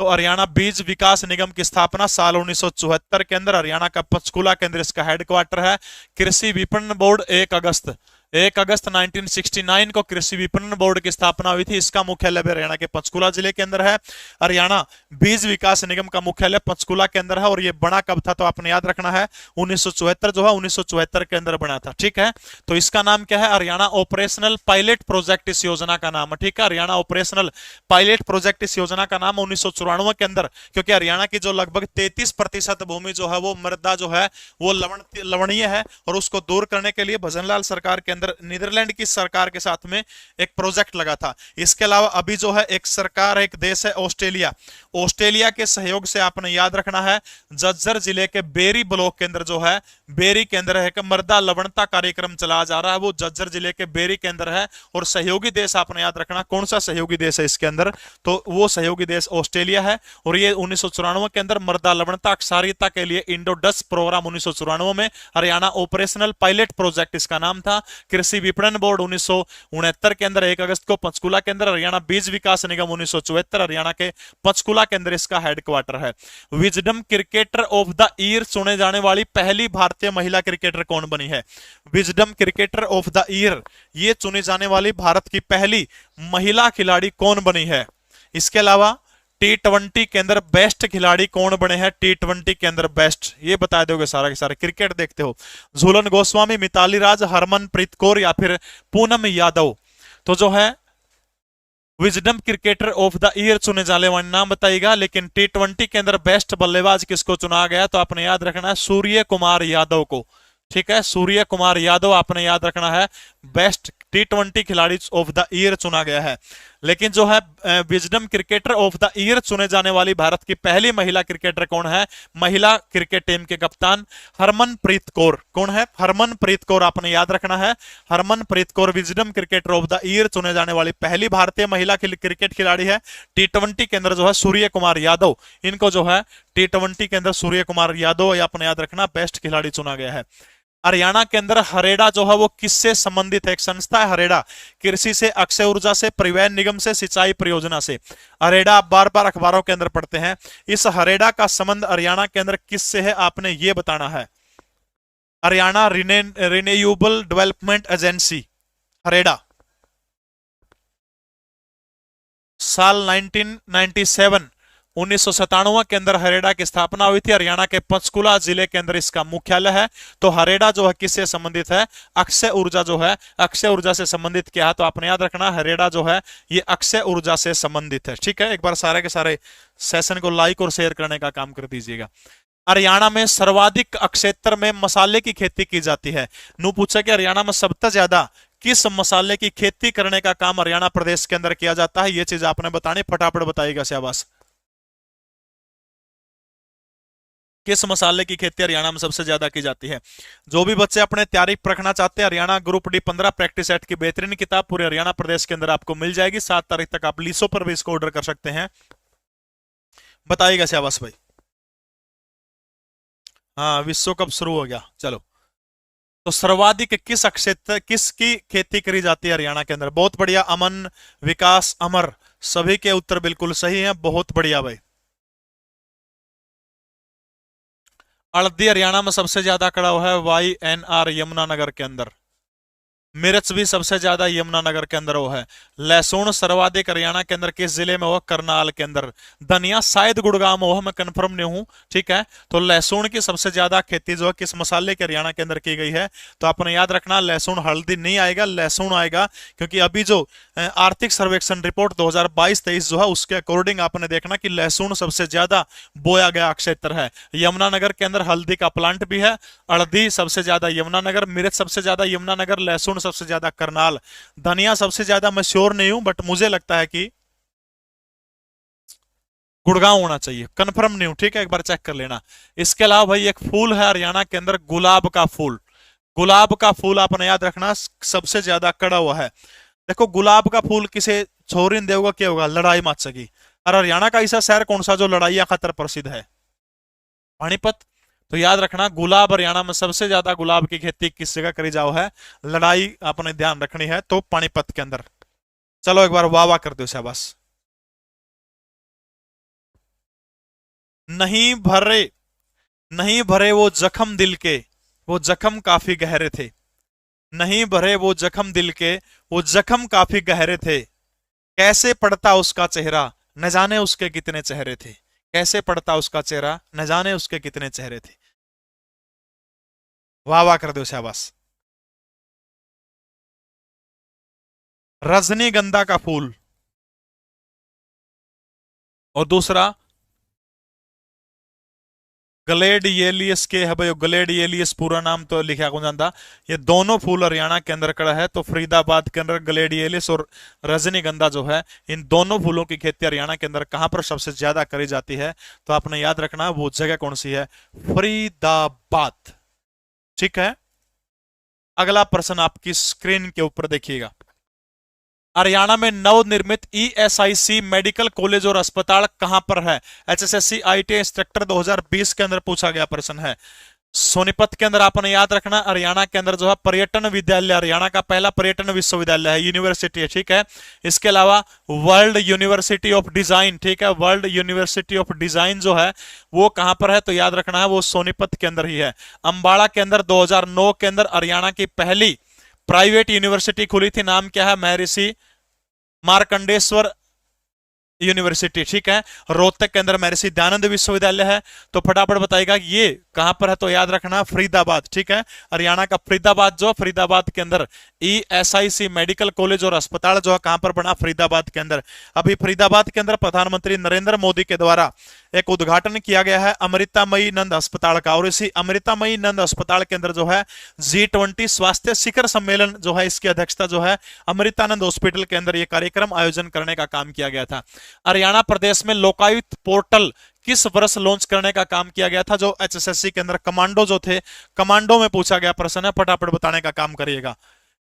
तो हरियाणा बीज विकास निगम की स्थापना साल 1974 के अंदर हरियाणा का पंचकुला के अंदर इसका हेडक्वार्टर है। कृषि विपणन बोर्ड 1 अगस्त 1969 को कृषि विपणन बोर्ड की स्थापना हुई थी। इसका मुख्यालय हरियाणा के पंचकुला जिले के अंदर है। हरियाणा बीज विकास निगम का मुख्यालय पंचकुला के अंदर है। और यह बना कब था? तो आपने याद रखना है 1974 जो है 1974 के अंदर बना था, ठीक है। तो इसका नाम क्या है? हरियाणा ऑपरेशनल पायलट प्रोजेक्ट इस योजना का नाम है, ठीक है। हरियाणा ऑपरेशनल पायलट प्रोजेक्ट इस योजना का नाम 1994 के अंदर, क्योंकि हरियाणा की जो लगभग 33% भूमि जो है वो मृदा जो है वो लवणीय है। और उसको दूर करने के लिए भजनलाल सरकार के नीदरलैंड की सरकार के साथ में एक प्रोजेक्ट लगा था। इसके अलावा अभी जो है एक सरकार, एक देश है ऑस्ट्रेलिया, ऑस्ट्रेलिया के सहयोग से आपने याद रखना है झज्जर जिले के बेरी ब्लॉक के अंदर जो है, बेरी के अंदर है मृदा लवणता कार्यक्रम चलाया जा रहा है, वो झज्जर जिले के बेरी के अंदर है। और सहयोगी देश आपने याद रखना कौन सा सहयोगी देश है इसके अंदर? तो वो सहयोगी देश ऑस्ट्रेलिया है। और ये 1994 के अंदर मृदा लवणता अक्षार्यता के लिए इंडो डच प्रोग्राम 1994 में, हरियाणा ऑपरेशनल पायलट प्रोजेक्ट इसका नाम था। कृषि विपणन बोर्ड 1969 के अंदर 1 अगस्त को पंचकुला के अंदर, हरियाणा बीज विकास निगम 1974 हरियाणा के पंचकुला के अंदर इसका हेडक्वार्टर है। Wisdom cricketer of the year चुने जाने वाली पहली भारतीय महिला क्रिकेटर कौन बनी है? Wisdom cricketer of the year ये चुनी जाने वाली भारत की पहली महिला खिलाड़ी कौन बनी है? इसके अलावा T20 के अंदर बेस्ट खिलाड़ी कौन बने हैं? T20 के अंदर बेस्ट, ये बता दोगे सारा के सारे क्रिकेट देखते हो। झूलन गोस्वामी, मिताली राज, हरमनप्रीत कौर या फिर पूनम यादव? तो जो है wisdom cricketer of the year चुने जाने वाले नाम बताइएगा। लेकिन T20 के अंदर बेस्ट बल्लेबाज किसको चुना गया, तो आपने याद रखना है सूर्य कुमार यादव को। ठीक है, सूर्य कुमार यादव आपने याद रखना है, बेस्ट T20 खिलाड़ी ऑफ द ईयर चुना गया है। लेकिन जो है wisdom cricketer of the year चुने जाने वाली भारत की पहली महिला क्रिकेटर कौन है, महिला क्रिकेट टीम के कप्तान हरमनप्रीत कौर। कौन है, हरमनप्रीत कौर आपने याद रखना है। Harmanpreet Kaur wisdom cricketer of the year चुने जाने वाली पहली भारतीय महिला क्रिकेट खिलाड़ी है। T20 के अंदर जो है सूर्य कुमार यादव, इनको जो है T20 के अंदर सूर्य कुमार यादव आपने याद रखना बेस्ट खिलाड़ी चुना गया है। हरियाणा के अंदर हरेड़ा जो है वो किससे संबंधित है, एक संस्था है हरेड़ा, कृषि से, अक्षय ऊर्जा से, परिवहन निगम से, सिंचाई परियोजना से। हरेड़ा आप बार बार अखबारों के अंदर पढ़ते हैं। इस हरेड़ा का संबंध हरियाणा के अंदर किससे है, आपने ये बताना है। हरियाणा रिन्यूएबल डेवलपमेंट एजेंसी, हरेड़ा, साल 1997 के अंदर हरेड़ा की स्थापना हुई थी। हरियाणा के पंचकुला जिले के अंदर इसका मुख्यालय है। तो हरेड़ा जो है किससे संबंधित है, अक्षय ऊर्जा जो है, अक्षय ऊर्जा से संबंधित क्या है, तो आपने याद रखना हरेड़ा जो है ये अक्षय ऊर्जा से संबंधित है। ठीक है, एक बार सारे के सारे सेशन को लाइक और शेयर करने का काम कर दीजिएगा। हरियाणा में सर्वाधिक क्षेत्र में मसाले की खेती की जाती है। नू पूछा कि हरियाणा में सबसे ज्यादा किस मसाले की खेती करने का काम हरियाणा प्रदेश के अंदर किया जाता है, ये चीज आपने बतानी, फटाफट बताइएगा शाबाश। किस मसाले की खेती हरियाणा में सबसे ज्यादा की जाती है। जो भी बच्चे अपने तैयारी परखना चाहते हैं, Haryana group D 15 practice set की बेहतरीन किताब पूरे हरियाणा प्रदेश के अंदर आपको मिल जाएगी। 7 तारीख तक आप लीसो पर भी इसको ऑर्डर कर सकते हैं। बताइएगा शाबाश भाई। हाँ, विश्व कप शुरू हो गया, चलो। तो सर्वाधिक किस क्षेत्र, किसकी खेती करी जाती है हरियाणा के अंदर, बहुत बढ़िया। अमन, विकास, अमर, सभी के उत्तर बिल्कुल सही है, बहुत बढ़िया भाई। हल्दी हरियाणा में सबसे ज्यादा खड़ा हुआ है YNR यमुनानगर के अंदर। मिर्च भी सबसे ज्यादा यमुनानगर के अंदर वो है। लहसुन सर्वाधिक हरियाणा के अंदर किस जिले में हो, करनाल के अंदर। धनिया शायद गुड़गांव में हो, मैं कंफर्म नहीं हूं। ठीक है, तो लहसुन की सबसे ज्यादा खेती जो है किस मसाले के हरियाणा के अंदर की गई है, तो आपने याद रखना लहसुन, हल्दी नहीं आएगा, लहसुन आएगा। क्योंकि अभी जो आर्थिक सर्वेक्षण रिपोर्ट 2022-23 जो है उसके अकॉर्डिंग आपने देखना कि लहसुन सबसे ज्यादा बोया गया क्षेत्र है। यमुनानगर के अंदर हल्दी का प्लांट भी है। हल्दी सबसे ज्यादा यमुनानगर, मिर्च सबसे ज्यादा यमुनानगर, लहसुन सबसे ज्यादा करनाल, धनिया सबसे ज्यादा मैं श्योर नहीं हूं बट मुझे लगता है कि गुड़गांव होना चाहिए, कंफर्म नहीं हूं। ठीक है, एक बार चेक कर लेना। इसके अलावा भाई एक फूल है हरियाणा के अंदर, गुलाब का फूल। गुलाब का फूल आपने याद रखना सबसे ज्यादा कड़ा हुआ है। देखो गुलाब का फूल किसे छोरिन देगा क्या होगा, लड़ाई मच सकी। और हरियाणा का ऐसा शहर कौन सा जो लड़ाइया खातर प्रसिद्ध है, पानीपत। तो याद रखना गुलाब, हरियाणा में सबसे ज्यादा गुलाब की खेती किस जगह करी जाओ है, लड़ाई आपने ध्यान रखनी है, तो पानीपत के अंदर। चलो एक बार वाह वाह कर दो शाबाश। नहीं भरे, नहीं भरे वो जख्म दिल के, वो जख्म काफी गहरे थे। नहीं भरे वो जख्म दिल के, वो जख्म काफी गहरे थे। कैसे पड़ता उसका चेहरा, न जाने उसके कितने चेहरे थे। कैसे पड़ता उसका चेहरा, न जाने उसके कितने चेहरे थे। वाह वाह कर दो शाबाश। रजनीगंधा का फूल, और दूसरा ग्लेडियलियस के है भाई। ग्लेडियलियस पूरा नाम तो लिखा कौन जानता। ये दोनों फूल हरियाणा के अंदर खड़ा है, तो फरीदाबाद के अंदर ग्लेडियलियस और रजनीगंधा जो है, इन दोनों फूलों की खेती हरियाणा के अंदर कहां पर सबसे ज्यादा करी जाती है, तो आपने याद रखना वो जगह कौन सी है, फरीदाबाद। ठीक है, अगला प्रश्न आपकी स्क्रीन के ऊपर देखिएगा। हरियाणा में नवनिर्मित ESIC मेडिकल कॉलेज और अस्पताल कहां पर है। HSSC ITI इंस्ट्रक्टर 2020 के अंदर पूछा गया प्रश्न है। सोनीपत के अंदर आपने याद रखना, हरियाणा के अंदर जो है पर्यटन विद्यालय, हरियाणा का पहला पर्यटन विश्वविद्यालय है, यूनिवर्सिटी है। ठीक है, इसके अलावा वर्ल्ड यूनिवर्सिटी ऑफ डिजाइन, ठीक है, वर्ल्ड यूनिवर्सिटी ऑफ डिजाइन जो है वो कहां पर है, तो याद रखना है वो सोनीपत के अंदर ही है। अंबाला के अंदर 2009 के अंदर हरियाणा की पहली प्राइवेट यूनिवर्सिटी खुली थी, नाम क्या है, महर्षि मार्कंडेश्वर यूनिवर्सिटी, ठीक है। रोहतक के अंदर महर्षि दयानंद विश्वविद्यालय है। तो फटाफट बताएगा ये कहां पर है, तो याद रखना फरीदाबाद, ठीक है। हरियाणा का फरीदाबाद, जो फरीदाबाद के अंदर ESIC मेडिकल कॉलेज और अस्पताल जो है कहां पर बना, फरीदाबाद के अंदर। अभी फरीदाबाद के अंदर प्रधानमंत्री नरेंद्र मोदी के द्वारा एक उद्घाटन किया गया है अमृतामयी नंद अस्पताल का, और इसी अमृतामयी नंद अस्पताल के अंदर जो है G20 स्वास्थ्य शिखर सम्मेलन जो है, इसकी अध्यक्षता जो है अमृतानंद हॉस्पिटल के अंदर यह कार्यक्रम आयोजन करने का काम किया गया था। हरियाणा प्रदेश में लोकायुक्त पोर्टल किस वर्ष लॉन्च करने का काम किया गया था, जो HSSC के अंदर कमांडो जो थे, कमांडो में पूछा गया प्रश्न है, फटाफट बताने का काम करिएगा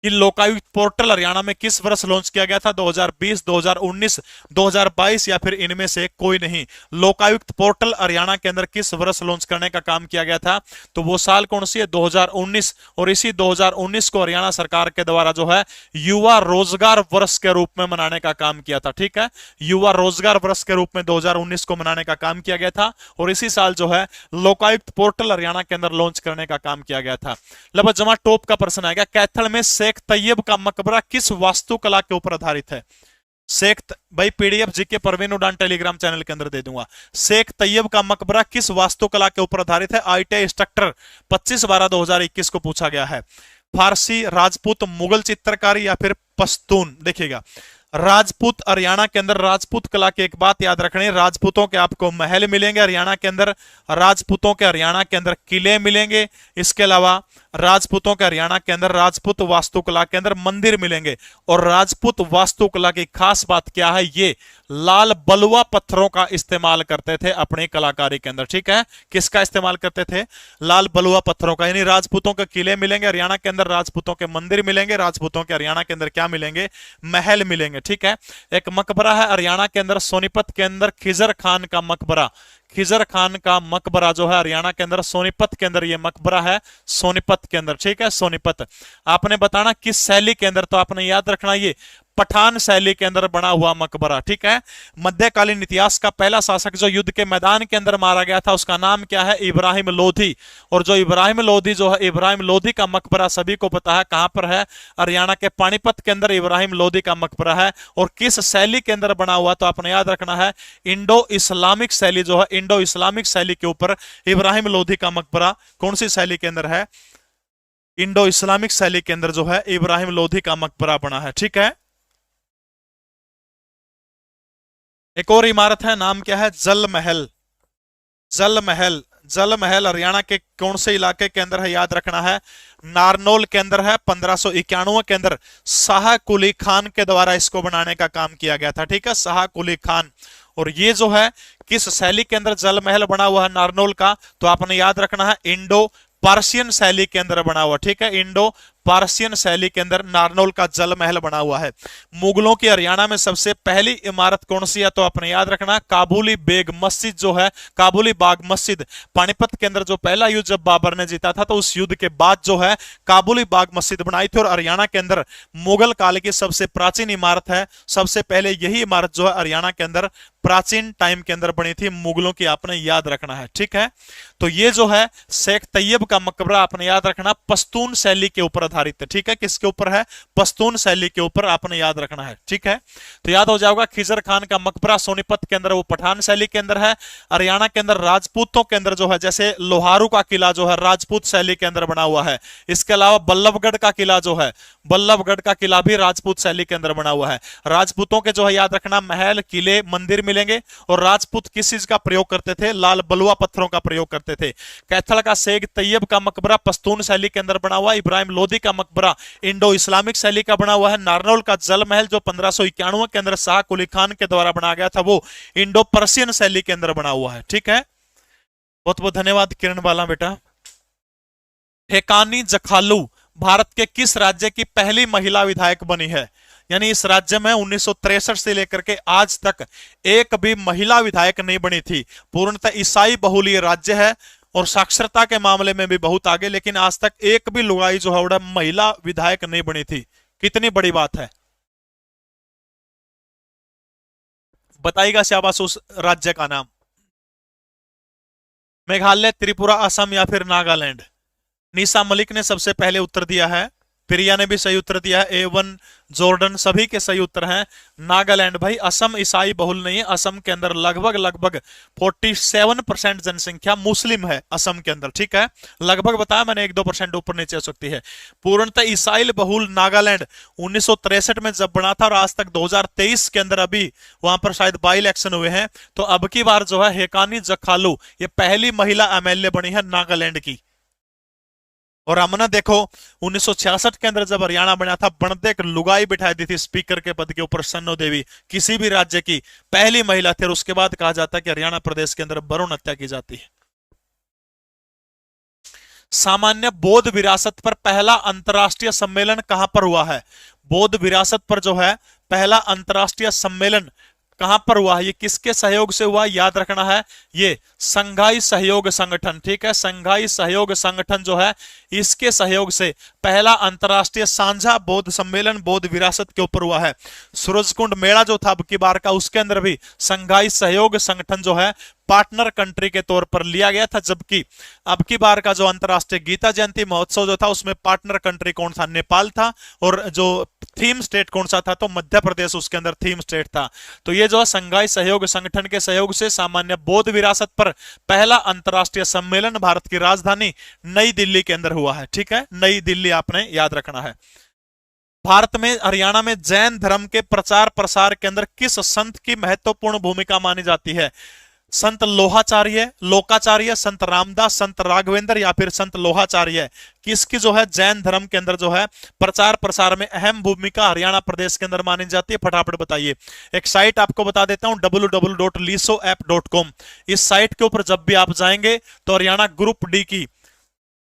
कि लोकायुक्त पोर्टल हरियाणा में किस वर्ष लॉन्च किया गया था, 2020, 2019, 2022 या फिर इनमें से कोई नहीं। लोकायुक्त पोर्टल हरियाणा के अंदर किस वर्ष लॉन्च करने का काम किया गया था, तो वो साल कौन सी है, 2019। और इसी 2019 को हरियाणा सरकार के द्वारा जो है युवा रोजगार वर्ष के रूप में मनाने का काम किया था, ठीक है। युवा रोजगार वर्ष के रूप में 2019 को मनाने का काम किया गया था, और इसी साल जो है लोकायुक्त पोर्टल हरियाणा के अंदर लॉन्च करने का काम किया गया था। लगभग जमा टॉप का प्रश्न आएगा, कैथल में शेख तैयब का मकबरा किस वास्तुकला के ऊपर आधारित है। भाई PDF जीके परवीन उड़ान टेलीग्राम चैनल के अंदर दे दूंगा। शेख तैयब का मकबरा किस वास्तुकला के ऊपर आधारित है, ITI इंस्ट्रक्टर 25/12/2021 को पूछा गया है। फारसी, राजपूत, मुगल चित्रकारी या फिर पश्तून। देखिएगा राजपूत, हरियाणा के अंदर राजपूत कला की एक बात याद रखनी, राजपूतों के आपको महल मिलेंगे हरियाणा के अंदर, राजपूतों के हरियाणा के अंदर किले मिलेंगे, इसके अलावा राजपूतों के हरियाणा के अंदर राजपूत वास्तुकला के अंदर मंदिर मिलेंगे। और राजपूत वास्तुकला की खास बात क्या है, ये लाल बलुआ पत्थरों का इस्तेमाल करते थे अपनी कलाकारी के अंदर, ठीक है। किसका इस्तेमाल करते थे, लाल बलुआ पत्थरों का। यानी राजपूतों के किले मिलेंगे हरियाणा के अंदर, राजपूतों के मंदिर मिलेंगे, राजपूतों के हरियाणा के अंदर क्या मिलेंगे, महल मिलेंगे, ठीक है। एक मकबरा है हरियाणा के अंदर सोनीपत के अंदर, खिजर खान का मकबरा। खिजर खान का मकबरा जो है हरियाणा के अंदर सोनीपत के अंदर ये मकबरा है, सोनीपत के अंदर, ठीक है। सोनीपत आपने बताना किस शैली के अंदर, तो आपने याद रखना ये पठान शैली के अंदर बना हुआ मकबरा, ठीक है। मध्यकालीन इतिहास का पहला शासक जो युद्ध के मैदान के अंदर मारा गया था उसका नाम क्या है, इब्राहिम लोधी। और जो इब्राहिम लोधी जो है, इब्राहिम लोधी का मकबरा सभी को पता है कहां पर है, हरियाणा के पानीपत के अंदर इब्राहिम लोधी का मकबरा है। और किस शैली के अंदर बना हुआ, तो आपने याद रखना है इंडो इस्लामिक शैली जो है, इंडो इस्लामिक शैली के ऊपर इब्राहिम लोधी का मकबरा कौन सी शैली के अंदर है, इंडो इस्लामिक शैली के अंदर जो है इब्राहिम लोधी का मकबरा बना है, ठीक है। एक और इमारत है, नाम क्या है, जल महल। जल महल, जल महल हरियाणा के कौन से इलाके के अंदर है, याद रखना है नारनौल के अंदर है। 1591 के अंदर शाह कुली खान के द्वारा इसको बनाने का काम किया गया था, ठीक है, शाह कुली खान। और ये जो है किस शैली के अंदर जल महल बना हुआ है नारनौल का, तो आपने याद रखना है इंडो पार्सियन शैली के अंदर बना हुआ, ठीक है। इंडो पार्सियन शैली के अंदर नारनौल का जल महल बना हुआ है। मुगलों की हरियाणा में सबसे पहली इमारत कौन सी है, तो आपने याद रखना काबुली बेग मस्जिद जो है, काबुली बाग मस्जिद। पानीपत के अंदर जो पहला युद्ध जब बाबर ने जीता था, तो उस युद्ध के बाद जो है काबुली बाग मस्जिद बनाई थी। और हरियाणा के अंदर मुगल काल की सबसे प्राचीन इमारत है, सबसे पहले यही इमारत जो है हरियाणा के अंदर प्राचीन टाइम के अंदर बनी थी मुगलों की, आपने याद रखना है, ठीक है। तो ये जो है शेख तैयब का मकबरा आपने याद रखना पश्तून शैली के ऊपर आधारित है, ठीक है। किसके ऊपर है, पश्तून शैली के ऊपर आपने याद रखना है, ठीक है। तो याद हो जाएगा खिजर खान का मकबरा सोनीपत के अंदर वो पठान शैली के अंदर है। हरियाणा के अंदर राजपूतों के अंदर जो है, जैसे लोहारू का किला जो है राजपूत शैली के अंदर बना हुआ है। इसके अलावा बल्लभगढ़ का किला जो है, बल्लभगढ़ का किला भी राजपूत शैली के अंदर बना हुआ है। राजपूतों के जो है याद रखना महल, किले, मंदिर मिलेंगे। और राजपूत किस चीज का प्रयोग करते थे, लाल बलुआ पत्थरों का प्रयोग करते थे। कैथल का शेख तैयब का मकबरा पश्तून शैली के अंदर बना हुआ, इब्राहिम लोधी का मकबरा इंडो इस्लामिक शैली का बना हुआ है। नारनौल का जल महल जो 1591 के अंदर शाह कुली खान के द्वारा बनाया गया था, वो इंडो पर्सियन शैली के अंदर बना हुआ है, ठीक है। बहुत बहुत धन्यवाद किरण बाला बेटा। ठेकानी जखालू भारत के किस राज्य की पहली महिला विधायक बनी है, यानी इस राज्य में 1963 से लेकर के आज तक एक भी महिला विधायक नहीं बनी थी। पूर्णतः ईसाई बहुलीय राज्य है और साक्षरता के मामले में भी बहुत आगे, लेकिन आज तक एक भी लुगाई जो है महिला विधायक नहीं बनी थी। कितनी बड़ी बात है, बताइएगा शाबाश उस राज्य का नाम। मेघालय, त्रिपुरा, असम या फिर नागालैंड। निशा मलिक ने सबसे पहले उत्तर दिया है। प्रिया ने भी सही उत्तर दिया है। A1 जॉर्डन सभी के सही उत्तर हैं। नागालैंड भाई, असम ईसाई बहुल नहीं है। असम के अंदर लगभग लगभग 47% जनसंख्या मुस्लिम है असम के अंदर, ठीक है। लगभग बताया मैंने, 1-2% ऊपर नीचे हो सकती है। पूर्णतः ईसाई बहुल नागालैंड 1963 में जब बना था और आज तक 2023 के अंदर अभी वहां पर शायद बाई इलेक्शन हुए हैं, तो अब की बार जो है हेकानी जखालू ये पहली महिला एमएलए बनी है नागालैंड की। और अमना देखो 1966 के अंदर जब हरियाणा बना था, बनते एक लुगाई बिठाई दी थी स्पीकर के पद के ऊपर, सन्नो देवी किसी भी राज्य की पहली महिला थी। और उसके बाद कहा जाता है कि हरियाणा प्रदेश के अंदर भ्रूण हत्या की जाती है। सामान्य बौद्ध विरासत पर पहला अंतरराष्ट्रीय सम्मेलन कहां पर हुआ है? बौद्ध विरासत पर जो है पहला अंतरराष्ट्रीय सम्मेलन कहां पर हुआ है? ये किसके सहयोग से हुआ, याद रखना है, ये संघाई सहयोग संगठन, ठीक है। संघाई सहयोग संगठन जो है इसके सहयोग से पहला अंतरराष्ट्रीय साझा बौद्ध सम्मेलन बौद्ध विरासत के ऊपर हुआ है। सूरजकुंड मेला जो था अब की बार का, उसके अंदर भी संघाई सहयोग संगठन जो है पार्टनर कंट्री के तौर पर लिया गया था। जबकि अब की बार का जो अंतरराष्ट्रीय गीता जयंती महोत्सव जो था उसमें पार्टनर कंट्री कौन था? नेपाल था। और जो थीम स्टेट कौन सा था? तो मध्य प्रदेश उसके अंदर थीम स्टेट था। तो ये जो है संघाई सहयोग संगठन के सहयोग से सामान्य बौद्ध विरासत पर पहला अंतरराष्ट्रीय सम्मेलन भारत की राजधानी नई दिल्ली के अंदर हुआ है, ठीक है। नई दिल्ली आपने याद रखना है। भारत में हरियाणा में जैन धर्म के प्रचार प्रसार के अंदर किस संत की महत्वपूर्ण भूमिका मानी जाती है? संत लोहाचार्य, लोकाचार्य, संत रामदास, संत राघवेंद्र या फिर संत लोहाचार्य? किसकी जो है जैन धर्म के अंदर जो है प्रचार प्रसार में अहम भूमिका हरियाणा प्रदेश के अंदर मानी जाती है? फटाफट बताइए। एक साइट आपको बता देता हूं, www.lisoapp.com। इस साइट के ऊपर जब भी आप जाएंगे तो हरियाणा ग्रुप डी की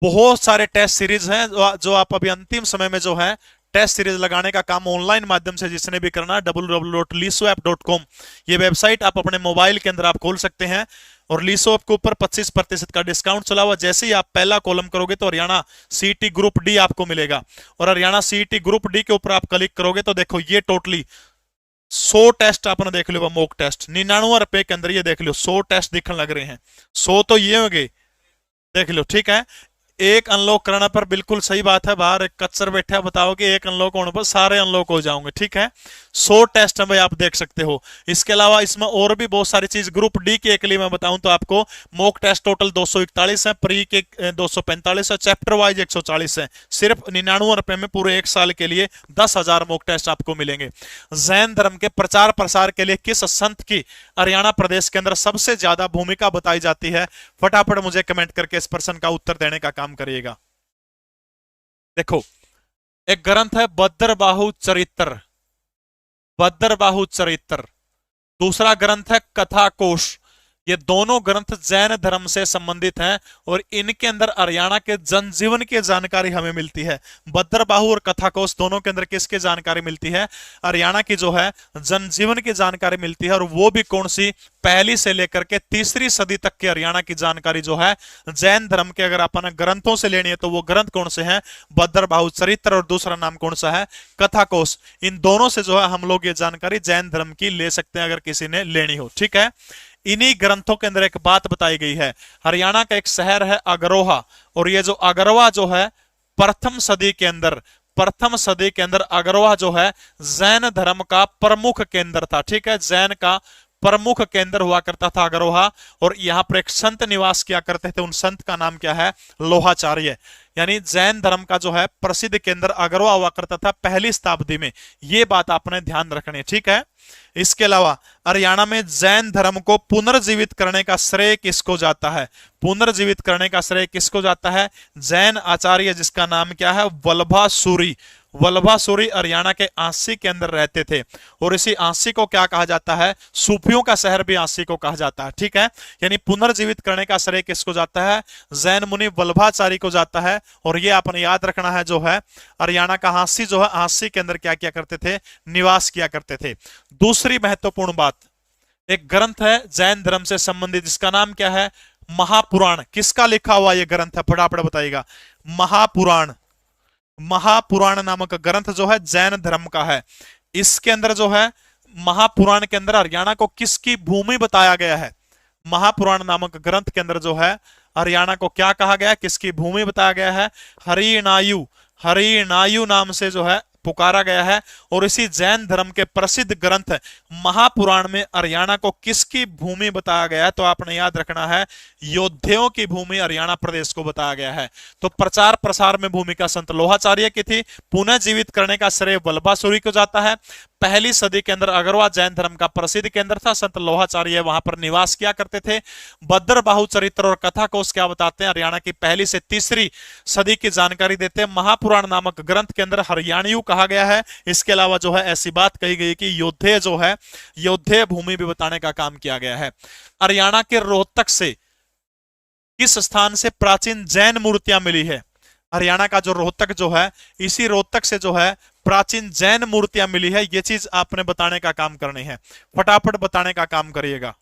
बहुत सारे टेस्ट सीरीज हैं जो आप अभी अंतिम समय में जो है टेस्ट सीरीज लगाने का काम ऑनलाइन माध्यम से जिसने भी करना है, www.lisoapp.com ये वेबसाइट आप अपने मोबाइल के अंदर आप खोल सकते हैं। और लीसो ऐप के ऊपर 25% का डिस्काउंट चला हुआ। जैसे ही आप पहला कॉलम करोगे तो हरियाणा सीईटी ग्रुप डी आपको मिलेगा। और हरियाणा सीईटी ग्रुप डी के ऊपर आप क्लिक करोगे तो देखो ये टोटली 100 टेस्ट आपने देख लो, मॉक टेस्ट 99 रुपए के अंदर, ये देख लो 100 टेस्ट दिखने लग रहे हैं। 100 तो ये हो गए, देख लो, ठीक है। एक अनलॉक करने पर बिल्कुल सही बात है, बाहर एक कच्चर बैठा बताओ कि एक अनलॉक होने पर सारे अनलॉक हो जाओगे, ठीक है। 100 टेस्ट में आप देख सकते हो। इसके अलावा इसमें और भी बहुत सारी चीज, ग्रुप डी के लिए मैं बताऊं तो आपको मॉक टेस्ट टोटल 241 है, प्री के 245 है, चैप्टर वाइज 140 है। सिर्फ 99 रुपए में पूरे एक साल के लिए 10,000 मॉक टेस्ट आपको मिलेंगे। जैन धर्म के प्रचार प्रसार के लिए किस संत की हरियाणा प्रदेश के अंदर सबसे ज्यादा भूमिका बताई जाती है? फटाफट मुझे कमेंट करके इस प्रश्न का उत्तर देने का काम करिएगा। देखो, एक ग्रंथ है बद्रबाहु चरित्र, बद्रबाहु चरित्र। दूसरा ग्रंथ है कथा कोश। ये दोनों ग्रंथ जैन धर्म से संबंधित हैं और इनके अंदर हरियाणा के जनजीवन की जानकारी हमें मिलती है। बद्रबाहु और कथा कोश दोनों के अंदर किसकी जानकारी मिलती है? हरियाणा की जो है जनजीवन की जानकारी मिलती है। और वो भी कौन सी? पहली से लेकर के तीसरी सदी तक के हरियाणा की जानकारी जो है जैन धर्म के अगर अपन ग्रंथों से लेनी है तो वो ग्रंथ कौन से हैं? बद्रबाहु चरित्र और दूसरा नाम कौन सा है? कथा कोश। इन दोनों से जो है हम लोग ये जानकारी जैन धर्म की ले सकते हैं अगर किसी ने लेनी हो, ठीक है। इन्हीं ग्रंथों के अंदर एक बात बताई गई है। हरियाणा का एक शहर है अगरोहा, और ये जो अगरवा जो है प्रथम सदी के अंदर अगरवा जो है जैन धर्म का प्रमुख केंद्र था, ठीक है। जैन का प्रमुख केंद्र हुआ करता था अगरोहा। और यहां पर एक संत निवास किया करते थे, उन संत का नाम क्या है? लोहाचार्य। यानी जैन धर्म का जो है प्रसिद्ध केंद्र अगरवा हुआ करता था पहली शताब्दी में। यह बात आपने ध्यान रखनी है, ठीक है। इसके अलावा हरियाणा में जैन धर्म को पुनर्जीवित करने का श्रेय किसको जाता है? पुनर्जीवित करने का श्रेय किसको जाता है? जैन आचार्य जिसका नाम क्या है? वल्लभासुरी। वल्लभासुरी हरियाणा के आंसी के अंदर रहते थे। और इसी आंसी को क्या कहा जाता है? सूफियों का शहर भी आंसी को कहा जाता है, ठीक है। यानी पुनर्जीवित करने का श्रेय किसको जाता है? जैन मुनि वल्लभाचार्य को जाता है। और ये आपने याद रखना है, जो है हरियाणा का आंसी जो है आंसी के अंदर क्या किया करते थे? निवास किया करते थे। दूसरी महत्वपूर्ण बात, एक ग्रंथ है जैन धर्म से संबंधित, जिसका नाम क्या है? महापुराण। किसका लिखा हुआ यह ग्रंथ है? फटाफट बताइएगा। महापुराण। महापुराण नामक ग्रंथ जो है जैन धर्म का है। इसके अंदर जो है महापुराण के अंदर हरियाणा को किसकी भूमि बताया गया है? महापुराण नामक ग्रंथ के अंदर जो है हरियाणा को क्या कहा गया? किसकी भूमि बताया गया है? हरिनायु। हरिणायु नाम से जो है पुकारा गया है। और इसी जैन धर्म के प्रसिद्ध ग्रंथ महापुराण में हरियाणा को किसकी भूमि बताया गया है? तो आपने याद रखना है, योद्धाओं की भूमि हरियाणा प्रदेश को बताया गया है। तो प्रचार प्रसार में भूमिका संत लोहाचार्य की थी। पुनः जीवित करने का श्रेय वल्लभासुरी को जाता है। पहली सदी के अंदर अगरवा जैन धर्म का प्रसिद्ध केंद्र था। संत लोहाचार्य वहां पर निवास किया करते थे। भद्रबाहु चरित्र और कथा कोश क्या बताते हैं? हरियाणा की पहली से तीसरी सदी की जानकारी देते हैं। महापुराण नामक ग्रंथ के अंदर हरियाणियों कहा गया है। इसके अलावा जो है ऐसी बात कही गई कि योद्धे जो है, योद्धे भूमि भी बताने का काम किया गया है। हरियाणा के रोहतक से किस स्थान से प्राचीन जैन मूर्तियां मिली है? हरियाणा का जो रोहतक जो है, इसी रोहतक से जो है प्राचीन जैन मूर्तियां मिली है। यह चीज आपने बताने का काम करनी है, फटाफट बताने का काम करिएगा।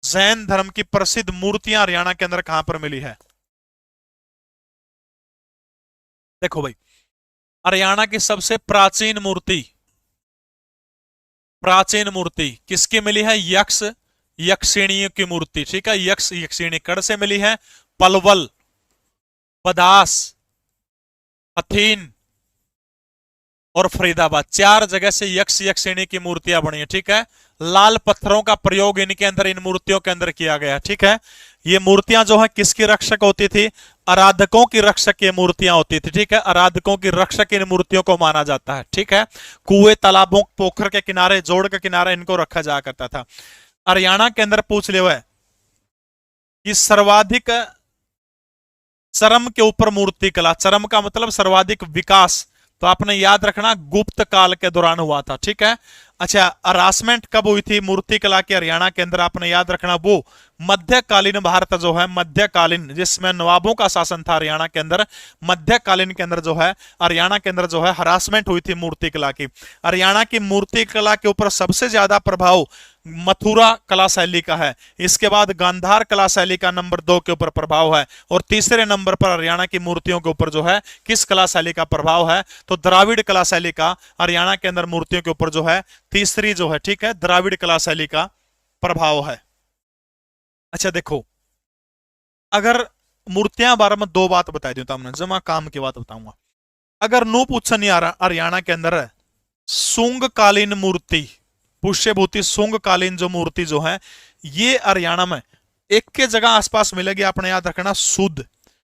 जैन धर्म की प्रसिद्ध मूर्तियां हरियाणा के अंदर कहां पर मिली है? देखो भाई, हरियाणा की सबसे प्राचीन मूर्ति, प्राचीन मूर्ति किसकी मिली है? यक्ष यक्षिणी की मूर्ति। ठीक है, यक्ष यक्षिणी कड़ से मिली है। पलवल, पदास, अथीन और फरीदाबाद, चार जगह से यक्ष यक्षिणी की मूर्तियां बनी है। ठीक है, लाल पत्थरों का प्रयोग इनके अंदर, इन मूर्तियों के अंदर किया गया। ठीक है, ये मूर्तियां जो है किसकी रक्षक होती थी? आराधकों की रक्षक ये मूर्तियां होती थी। ठीक है, आराधकों की रक्षक इन मूर्तियों को माना जाता है। ठीक है, कुएं, तालाबों, पोखर के किनारे, जोड़ के किनारे इनको रखा जाया करता था। हरियाणा के अंदर पूछ ले हुआ है कि सर्वाधिक चरम के ऊपर मूर्ति कला, चरम का मतलब सर्वाधिक विकास, तो आपने याद रखना गुप्त काल के दौरान हुआ था। ठीक है, अच्छा, हरासमेंट कब हुई थी मूर्ति कला के हरियाणा के अंदर? आपने याद रखना वो मध्यकालीन भारत जो है, मध्यकालीन जिसमें नवाबों का शासन था हरियाणा के अंदर, मध्यकालीन के अंदर जो है हरियाणा के अंदर जो है हरासमेंट हुई थी मूर्ति कला की। हरियाणा की मूर्ति कला के ऊपर सबसे ज्यादा प्रभाव मथुरा कला शैली का है। इसके बाद गांधार कला शैली का नंबर 2 के ऊपर प्रभाव है। और तीसरे नंबर पर हरियाणा की मूर्तियों के ऊपर जो है किस कला शैली का प्रभाव है? तो द्राविड़ कला शैली का हरियाणा के अंदर मूर्तियों के ऊपर जो है तीसरी जो है, ठीक है, द्राविड़ कला शैली का प्रभाव है। अच्छा देखो, अगर मूर्तियां बारे में 2 बात बताई दी तो हमने जमा काम की बात बताऊंगा। अगर नो पूछन नहीं आ रहा, हरियाणा के अंदर सुंग कालीन मूर्ति, पुष्यभूति सुंग कालीन जो मूर्ति जो है, ये हरियाणा में एक के जगह आसपास मिलेगी। आपने याद रखना, सुध,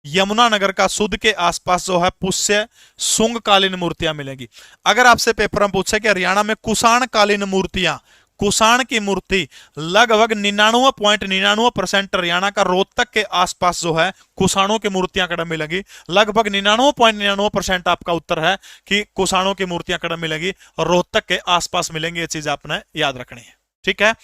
यमुनानगर का सुध के आसपास जो है पुष्य सुंग कालीन मूर्तियां मिलेंगी। अगर आपसे पेपर में पूछे कि हरियाणा में कुषाण कालीन मूर्तियां, कुषाण की मूर्ति लगभग 99.99% हरियाणा का रोहतक के आसपास जो है कुषाणों की मूर्तियां कड़म मिलेगी। लगभग 99.99% आपका उत्तर है कि कुषाणों की मूर्तियां कड़म मिलेगी और रोहतक के आसपास मिलेंगी। ये चीज आपने याद रखनी है। ठीक है,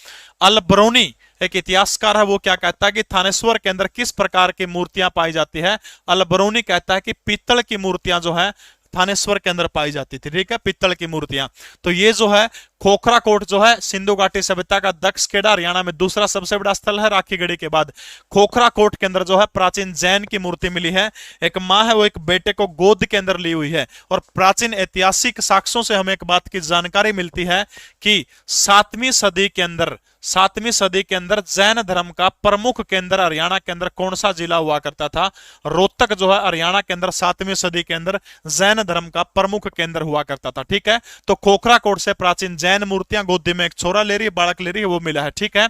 अलबरौनी एक इतिहासकार है, वो क्या कहता है कि थानेश्वर के अंदर किस प्रकार की मूर्तियां पाई जाती है? अलबरौनी कहता है कि पीतल की मूर्तियां जो है थानेश्वर के अंदर पाई जाती थी। ठीक है, पीतल की मूर्तियां। तो ये जो है खोखरा कोट जो है सिंधु घाटी सभ्यता का दक्षखेड़ा हरियाणा में दूसरा सबसे बड़ा स्थल है राखीगढ़ी के बाद। खोखरा कोट के अंदर जो है प्राचीन जैन की मूर्ति मिली है। एक माँ है, वो एक बेटे को गोद के अंदर ली हुई है। और प्राचीन ऐतिहासिक साक्ष्यों से हमें एक बात की जानकारी मिलती है कि 7वीं सदी के अंदर, 7वीं सदी के अंदर जैन धर्म का प्रमुख केंद्र हरियाणा के अंदर कौन सा जिला हुआ करता था? रोहतक जो है हरियाणा के अंदर 7वीं सदी के अंदर जैन धर्म का प्रमुख केंद्र हुआ करता था। ठीक है, तो खोखरा कोट से प्राचीन जैन मूर्तियां, गोदी में एक छोरा ले रही है, बालक ले रही है, वो मिला है। ठीक है,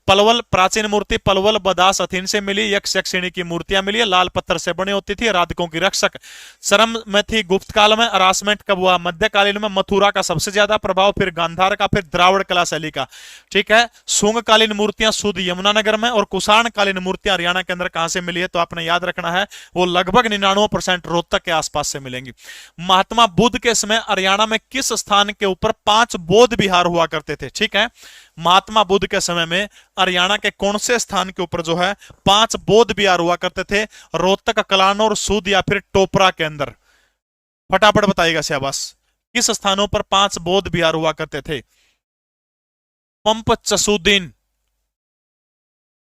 पलवल प्राचीन मूर्ति पलवल बदास अथीन से मिली। यक्ष यक्षिणी की मूर्तियां मिली है, लाल पत्थर से बनी होती थी, राधकों की रक्षक। चरम में थी गुप्त काल में। हरासमेंट कब हुआ? मध्यकालीन में। मथुरा का सबसे ज्यादा प्रभाव, फिर गांधार का, फिर द्राविड़ कला शैली का। ठीक है, सुंगकालीन मूर्तियां शुद्ध यमुनानगर में और कुषाण कालीन मूर्तियां हरियाणा के अंदर कहां से मिली है? तो आपने याद रखना है वो लगभग 99% रोहतक के आसपास से मिलेंगी। महात्मा बुद्ध के समय हरियाणा में किस स्थान के ऊपर 5 बौद्ध विहार हुआ करते थे? ठीक है, महात्मा बुद्ध के समय में हरियाणा के कौन से स्थान के ऊपर जो है 5 बौद्ध विहार हुआ करते थे? रोहतक, कलानौर, सूद या फिर टोपरा के अंदर? फटाफट बताइएगा शाबाश, किस स्थानों पर 5 बौद्ध विहार हुआ करते थे? पंपचसूदीन,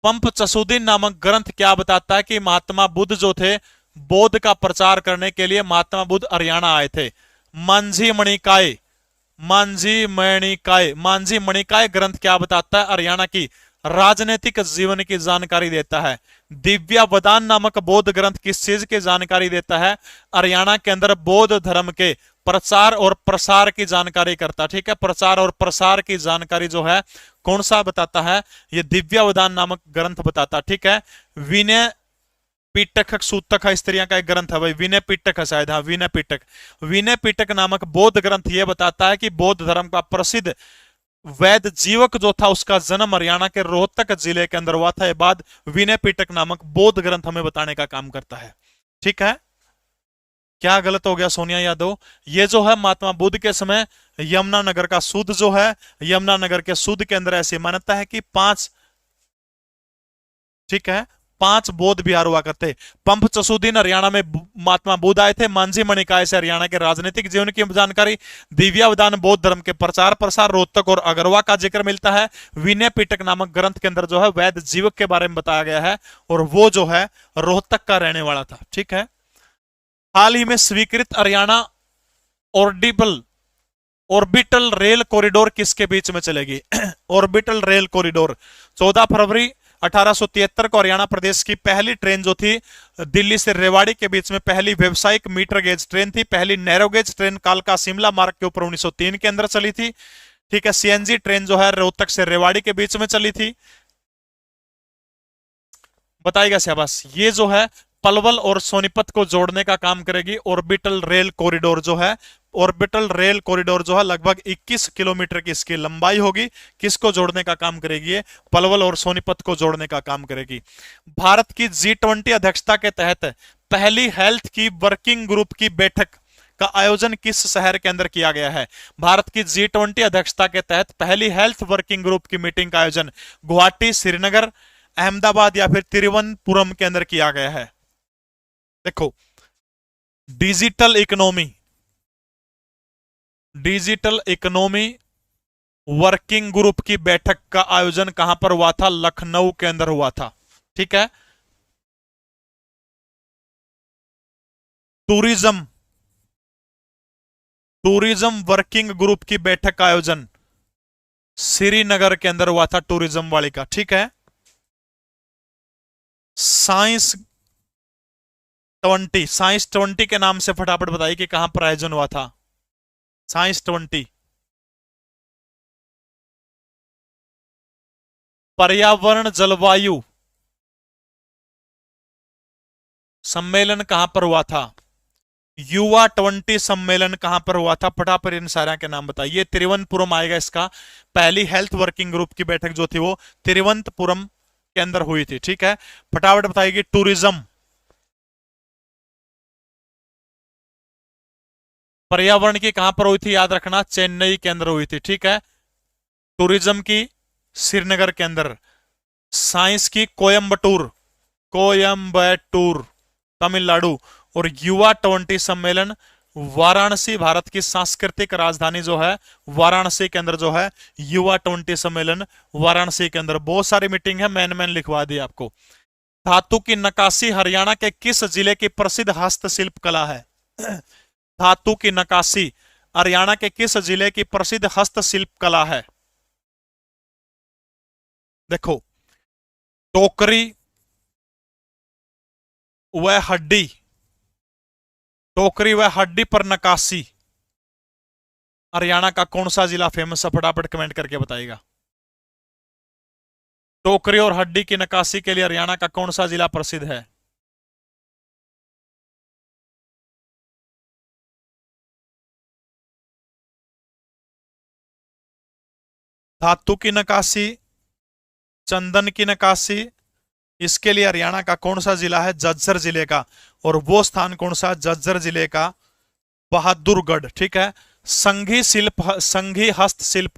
पंपचसूदीन नामक ग्रंथ क्या बताता है कि महात्मा बुद्ध जो थे बौद्ध का प्रचार करने के लिए महात्मा बुद्ध हरियाणा आए थे। मांझी मणिकाय, मांझी मणिकाय, मांझी मणिकाय ग्रंथ क्या बताता है? हरियाणा की राजनीतिक जीवन की जानकारी देता है। दिव्यावदान नामक बौद्ध ग्रंथ किस चीज की जानकारी देता है? हरियाणा के अंदर बौद्ध धर्म के प्रचार और प्रसार की जानकारी करता है। ठीक है, प्रचार और प्रसार की जानकारी जो है कौन सा बताता है? ये दिव्यावदान नामक ग्रंथ बताता है। ठीक है, विनय पिटक सूतक है, स्त्रियां का एक ग्रंथ है भाई, विनय पिटक है शायद, हाँ विनय पिटक। विनय पिटक नामक बौद्ध ग्रंथ ये बताता है कि बौद्ध धर्म का प्रसिद्ध वैद्य जीवक जो था उसका जन्म हरियाणा के रोहतक जिले के अंदर हुआ था। ये बाद विनय पिटक नामक बौद्ध ग्रंथ हमें बताने का काम करता है। ठीक है, क्या गलत हो गया सोनिया यादव? ये जो है महात्मा बुद्ध के समय यमुनानगर का सूद जो है, यमुनानगर के सूद के अंदर ऐसी मान्यता है कि 5, ठीक है, 5 बौद्ध विहार हुआ करते। पंप चसुद्दीन हरियाणा में महात्मा बुद्ध आए थे। मांझी मणिकाय से हरियाणा के राजनीतिक जीवन की जानकारी। दिव्यावदान बौद्ध धर्म के प्रचार प्रसार, रोहतक और अगरवा का जिक्र मिलता है। विनय पिटक नामक ग्रंथ के अंदर जो है वैद्य जीवक के बारे में बताया गया है और वो जो है रोहतक का रहने वाला था। ठीक है, हाल ही में स्वीकृत हरियाणा ऑर्बिटल रेल कॉरिडोर किसके बीच में चलेगी? ऑर्बिटल रेल कॉरिडोर 14 फरवरी 1873 को हरियाणा प्रदेश की पहली ट्रेन जो थी दिल्ली से रेवाड़ी के बीच में पहली व्यावसायिक मीटर गेज ट्रेन थी। पहली नैरो गेज ट्रेन कालका शिमला मार्ग के ऊपर 1903 के अंदर चली थी। ठीक है, सीएनजी ट्रेन जो है रोहतक से रेवाड़ी के बीच में चली थी। बताइएगा शाबाश। ये जो है पलवल और सोनीपत को जोड़ने का काम करेगी ऑर्बिटल रेल कॉरिडोर जो है। ऑर्बिटल रेल कॉरिडोर जो है लगभग 21 किलोमीटर की इसकी लंबाई होगी। किसको जोड़ने का काम करेगी? ये पलवल और सोनीपत को जोड़ने का काम करेगी। भारत की G20 अध्यक्षता के तहत पहली हेल्थ की वर्किंग ग्रुप की बैठक का आयोजन किस शहर के अंदर किया गया है? भारत की G20 अध्यक्षता के तहत पहली हेल्थ वर्किंग ग्रुप की मीटिंग का आयोजन गुवाहाटी, श्रीनगर, अहमदाबाद या फिर तिरुवनंतपुरम के अंदर किया गया है। देखो, डिजिटल इकोनॉमी वर्किंग ग्रुप की बैठक का आयोजन कहां पर हुआ था? लखनऊ के अंदर हुआ था। ठीक है, टूरिज्म वर्किंग ग्रुप की बैठक का आयोजन श्रीनगर के अंदर हुआ था, टूरिज्म वाली का। ठीक है, साइंस 20 के नाम से फटाफट बताइए कि कहां पर आयोजन हुआ था? साइंस 20 पर्यावरण जलवायु सम्मेलन कहां पर हुआ था? युवा 20 सम्मेलन कहां पर हुआ था? फटाफट इन सारे के नाम बताइए। तिरुवनंतपुरम आएगा इसका। पहली हेल्थ वर्किंग ग्रुप की बैठक जो थी वो तिरुवनंतपुरम के अंदर हुई थी। ठीक है, फटाफट बताइए। टूरिज्म पर्यावरण की कहां पर हुई थी? याद रखना, चेन्नई के अंदर हुई थी। ठीक है, टूरिज्म की श्रीनगर के अंदर। साइंस की कोयम्बटूर तमिलनाडु। और युवा 20 सम्मेलन वाराणसी, भारत की सांस्कृतिक राजधानी जो है वाराणसी के अंदर जो है युवा 20 सम्मेलन वाराणसी के अंदर। बहुत सारी मीटिंग है, मैंने लिखवा दी आपको। धातु की नक्काशी हरियाणा के किस जिले की प्रसिद्ध हस्तशिल्प कला है? धातु की नक्काशी हरियाणा के किस जिले की प्रसिद्ध हस्तशिल्प कला है? देखो, टोकरी व हड्डी, टोकरी व हड्डी पर नक्काशी हरियाणा का कौन सा जिला फेमस है? फटाफट कमेंट करके बताइएगा। टोकरी और हड्डी की नक्काशी के लिए हरियाणा का कौन सा जिला प्रसिद्ध है? धातु की नक्काशी, चंदन की नक्काशी, इसके लिए हरियाणा का कौन सा जिला है? झज्जर जिले का। और वो स्थान कौन सा? झज्जर जिले का बहादुरगढ़। ठीक है, संघी हस्त शिल्प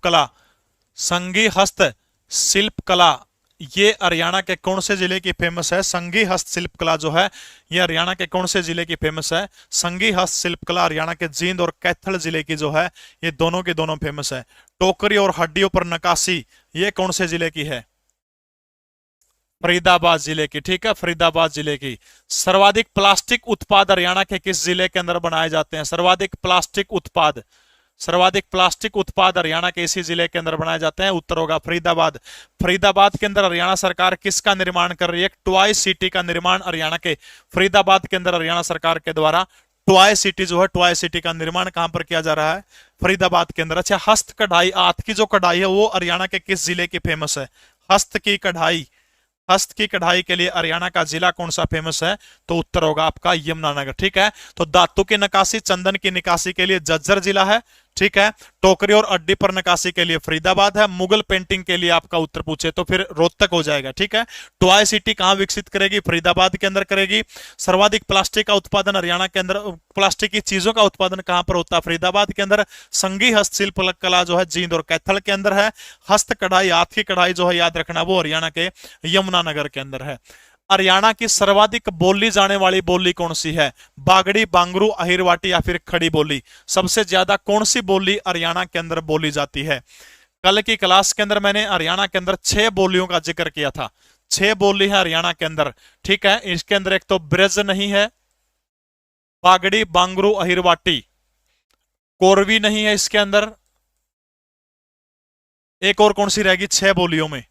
कला ये हरियाणा के कौन से जिले की फेमस है? संघी हस्तशिल्प कला जो है ये हरियाणा के कौन से जिले की फेमस है? संघी हस्तशिल्प कला हरियाणा के जींद और कैथल जिले की जो है ये दोनों के दोनों फेमस है। टोकरी और हड्डियों पर नक्काशी ये कौन से जिले की है? फरीदाबाद जिले की। ठीक है, फरीदाबाद जिले की। सर्वाधिक प्लास्टिक उत्पाद हरियाणा के किस जिले के अंदर बनाए जाते हैं? सर्वाधिक प्लास्टिक उत्पाद सर्वाधिक प्लास्टिक उत्पाद हरियाणा के इसी जिले के अंदर बनाए जाते हैं, उत्तर होगा फरीदाबाद। फरीदाबाद के अंदर हरियाणा सरकार किसका निर्माण कर रही है? टॉय सिटी का निर्माण हरियाणा के फरीदाबाद के अंदर हरियाणा सरकार के द्वारा टॉय सिटी जो है, टॉय सिटी का निर्माण कहां पर किया जा रहा है? फरीदाबाद के अंदर। अच्छा, हस्त कढ़ाई, हाथ की जो कढ़ाई है वो हरियाणा के किस जिले की फेमस है? हस्त की कढ़ाई, हस्त की कढ़ाई के लिए हरियाणा का जिला कौन सा फेमस है? तो उत्तर होगा आपका यमुनानगर। ठीक है, तो धातु की नक्काशी, चंदन की निकासी के लिए झज्जर जिला है। ठीक है, टोकरी और अड्डी पर नक्काशी के लिए फरीदाबाद है। मुगल पेंटिंग के लिए आपका उत्तर पूछे तो फिर रोहतक हो जाएगा। ठीक है, टॉय सिटी कहां विकसित करेगी? फरीदाबाद के अंदर करेगी। सर्वाधिक प्लास्टिक का उत्पादन हरियाणा के अंदर, प्लास्टिक की चीजों का उत्पादन कहां पर होता है? फरीदाबाद के अंदर। संघी हस्तशिल्प कला जो है जींद और कैथल के अंदर है। हस्त कढ़ाई, हाथ की कढ़ाई जो है याद रखना वो हरियाणा के यमुनानगर के अंदर है। हरियाणा की सर्वाधिक बोली जाने वाली बोली कौन सी है? बागड़ी, बांगरू, अहिरवाटी या फिर खड़ी बोली? सबसे ज्यादा कौन सी बोली हरियाणा के अंदर बोली जाती है? कल की क्लास के अंदर मैंने हरियाणा के अंदर 6 बोलियों का जिक्र किया था। 6 बोली है हरियाणा के अंदर। ठीक है, इसके अंदर एक तो ब्रज नहीं है, बागड़ी, बांगरू, अहिरवाटी, कोरवी नहीं है इसके अंदर। एक और कौन सी रहेगी 6 बोलियों में?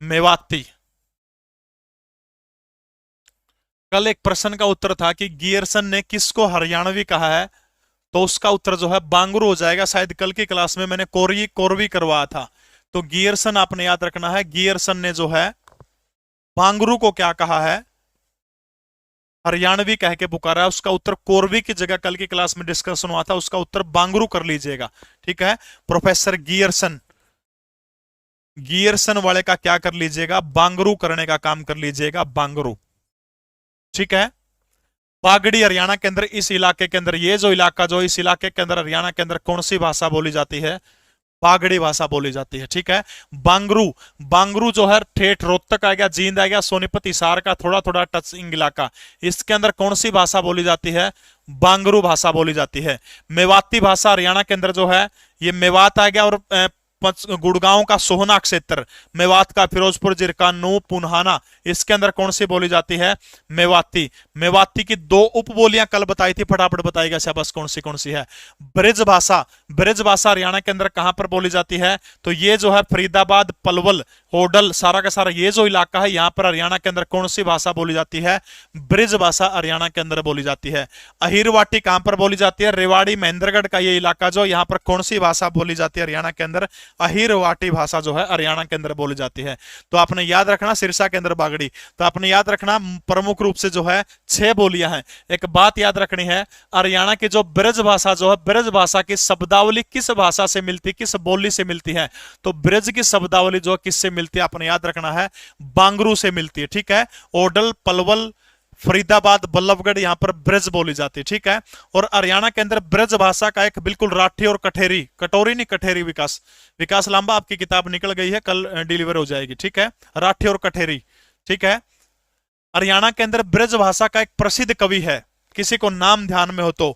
मेवाती। कल एक प्रश्न का उत्तर था कि गियरसन ने किसको हरियाणवी कहा है, तो उसका उत्तर जो है बांगरू हो जाएगा। शायद कल की क्लास में मैंने कोरवी करवाया था, तो गियरसन आपने याद रखना है। गियरसन ने जो है बांगरू को क्या कहा है? हरियाणवी कह के पुकारा है। उसका उत्तर कोरवी की जगह कल की क्लास में डिस्कशन हुआ था, उसका उत्तर बांगरू कर लीजिएगा। ठीक है, प्रोफेसर गियरसन, गियरसन वाले का क्या कर लीजिएगा? बांगरू करने का काम कर लीजिएगा, बांगरू। ठीक है, बागड़ी हरियाणा के अंदर, इस इलाके के अंदर, ये जो इलाका जो इस इलाके के अंदर हरियाणा के अंदर कौन सी भाषा बोली जाती है? बागड़ी भाषा बोली जाती है। ठीक है, बांगरू, बांगरू जो है ठेठ रोहतक आ गया, जींद आ गया, सोनीपत, हिसार का थोड़ा थोड़ा टचिंग इलाका, इसके अंदर कौन सी भाषा बोली जाती है? बांगरू भाषा बोली जाती है। मेवाती भाषा हरियाणा के अंदर जो है, ये मेवात आ गया, और गुड़गांव का सोहना क्षेत्र, मेवात का फिरोजपुर, जिरका, नू, पुनहाना, इसके अंदर कौन सी बोली जाती है? मेवाती। मेवाती की 2 उपबोलियां कल बताई थी, फटाफट बताइएगा शाबाश, कौन सी है? ब्रिज भाषा। ब्रिज भाषा हरियाणा के अंदर कहां पर बोली जाती है? तो ये जो है फरीदाबाद, पलवल, होडल, सारा का सारा ये जो इलाका है, यहां पर हरियाणा के अंदर कौन सी भाषा बोली जाती है? ब्रिज भाषा हरियाणा के अंदर बोली जाती है। अहिरवाटी कहां पर बोली जाती है? रेवाड़ी, महेंद्रगढ़ का ये इलाका जो, यहां पर कौन सी भाषा बोली जाती है हरियाणा के अंदर? अहिरवाटी भाषा जो है हरियाणा के अंदर बोली जाती है। तो आपने याद रखना सिरसा के अंदर बागड़ी, तो आपने याद रखना प्रमुख रूप से जो है 6 बोलियां हैं। एक बात याद रखनी है, हरियाणा की जो ब्रज भाषा जो है, ब्रज भाषा की शब्दावली किस भाषा से मिलती, किस बोली से मिलती है? तो ब्रज की शब्दावली जो किससे मिलती है आपने याद रखना है? बांगरू से मिलती है। ठीक है, ओडल, पलवल, फरीदाबाद, बल्लभगढ़, यहां पर ब्रज बोली जाती है। ठीक है, और हरियाणा के अंदर ब्रज भाषा का एक बिल्कुल राठी और कठेरी, कटोरी नहीं कठेरी, विकास लांबा आपकी किताब निकल गई है, कल डिलीवर हो जाएगी। ठीक है, राठी और कठेरी। ठीक है, हरियाणा के अंदर ब्रज भाषा का एक प्रसिद्ध कवि है, किसी को नाम ध्यान में हो तो,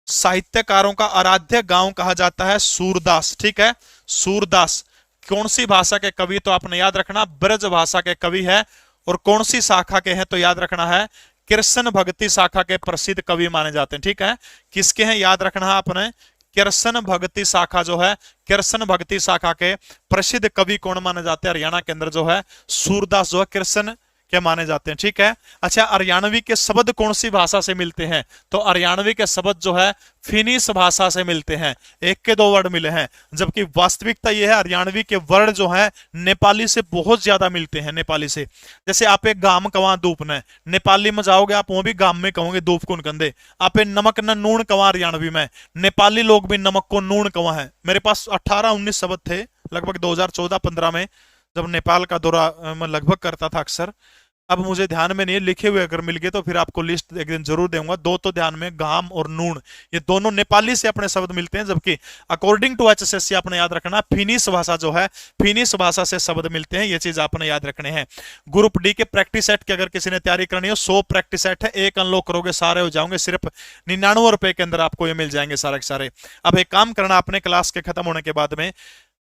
साहित्यकारों का आराध्य गांव कहा जाता है सूरदास। ठीक है, सूरदास कौन सी भाषा के कवि? तो आपने याद रखना ब्रज भाषा के कवि है। और कौन सी शाखा के हैं? तो याद रखना है कृष्ण भक्ति शाखा के प्रसिद्ध कवि माने जाते हैं। ठीक है, किसके हैं याद रखना है आपने? कृष्ण भक्ति शाखा जो है, कृष्ण भक्ति शाखा के प्रसिद्ध कवि कौन माने जाते हैं हरियाणा के अंदर? जो है सूरदास जो है कृष्ण के माने जाते हैं। ठीक है, अच्छा, हरियाणवी के शब्द कौन सी भाषा से मिलते हैं? तो हरियाणवी के शब्द जो है फिनिश भाषा से मिलते हैं। 1 के 2 वर्ड मिले हैं, जबकि वास्तविकता यह है हरियाणवी के वर्ड जो है नेपाली से बहुत ज्यादा मिलते हैं। नेपाली से, जैसे आप एक गाम कवा धूप ने, नेपाली में जाओगे आप वो भी गाम में कहोगे धूप कुन कंदे। आप नमक न नून कवा हरियाणवी में, नेपाली लोग भी नमक को नून कवा है। मेरे पास 18-19 शब्द थे लगभग 2014-15 में, जब नेपाल का दौरा मैं लगभग करता था अक्सर। अब मुझे ध्यान में नहीं है, लिखे हुए अगर मिल गए तो फिर आपको लिस्ट एक दिन जरूर दूंगा। 2 तो ध्यान में, गाम और नून, ये दोनों नेपाली से अपने शब्द मिलते हैं, जबकि अकॉर्डिंग टू HSSC आपने याद रखना फिनिश भाषा जो है, फिनिश भाषा से शब्द मिलते हैं। ये चीज आपने याद रखने हैं। ग्रुप डी के प्रैक्टिस सेट की अगर किसी ने तैयारी करनी हो, 100 प्रैक्टिस सेट है, 1 अनलॉक करोगे सारे हो जाओगे, सिर्फ 99 रुपए के अंदर आपको ये मिल जाएंगे सारे के सारे। अब एक काम करना, अपने क्लास के खत्म होने के बाद में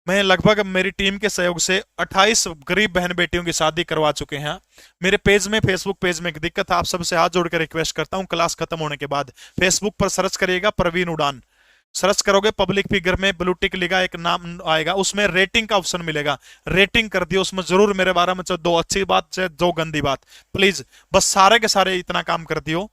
मैं लगभग मेरी टीम के सहयोग से 28 गरीब बहन बेटियों की शादी करवा चुके हैं। मेरे पेज में, फेसबुक पेज में एक दिक्कत है, आप सबसे हाथ जोड़ कर रिक्वेस्ट करता हूं, क्लास खत्म होने के बाद फेसबुक पर सर्च करिएगा प्रवीण उड़ान, सर्च करोगे पब्लिक फिगर में ब्लू टिक लिखा एक नाम आएगा, उसमें रेटिंग का ऑप्शन मिलेगा, रेटिंग कर दियो, उसमें जरूर मेरे बारे में चाहे दो अच्छी बात चाहे दो गंदी बात, प्लीज बस सारे के सारे इतना काम कर दियो,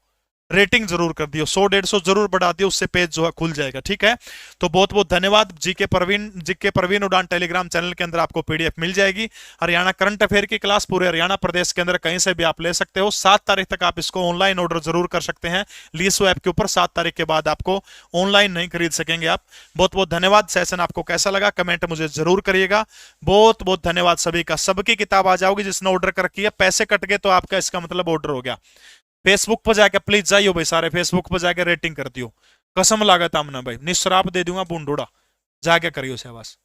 रेटिंग जरूर कर दियो, 100 150 जरूर बढ़ा दियो, उससे पेज जो है खुल जाएगा। ठीक है, तो बहुत बहुत धन्यवाद। जीके प्रवीण उड़ान टेलीग्राम चैनल के अंदर आपको पीडीएफ मिल जाएगी। हरियाणा करंट अफेयर की क्लास पूरे हरियाणा प्रदेश के अंदर कहीं से भी आप ले सकते हो। 7 तारीख तक आप इसको ऑनलाइन ऑर्डर जरूर कर सकते हैं लीसो ऐप के ऊपर। 7 तारीख के बाद आपको ऑनलाइन नहीं खरीद सकेंगे आप। बहुत बहुत धन्यवाद। सेशन आपको कैसा लगा कमेंट मुझे जरूर करिएगा। बहुत बहुत धन्यवाद सभी का। सबकी किताब आ जाओगी जिसने ऑर्डर कर रखी है, पैसे कट गए तो आपका इसका मतलब ऑर्डर हो गया। फेसबुक पर जाके प्लीज जाइयो भाई, सारे फेसबुक पर जाके रेटिंग कर दियो, कसम लागत आमना भाई, निश्राप दे दूंगा बूंदोड़ा, जाके करियो शाबाश।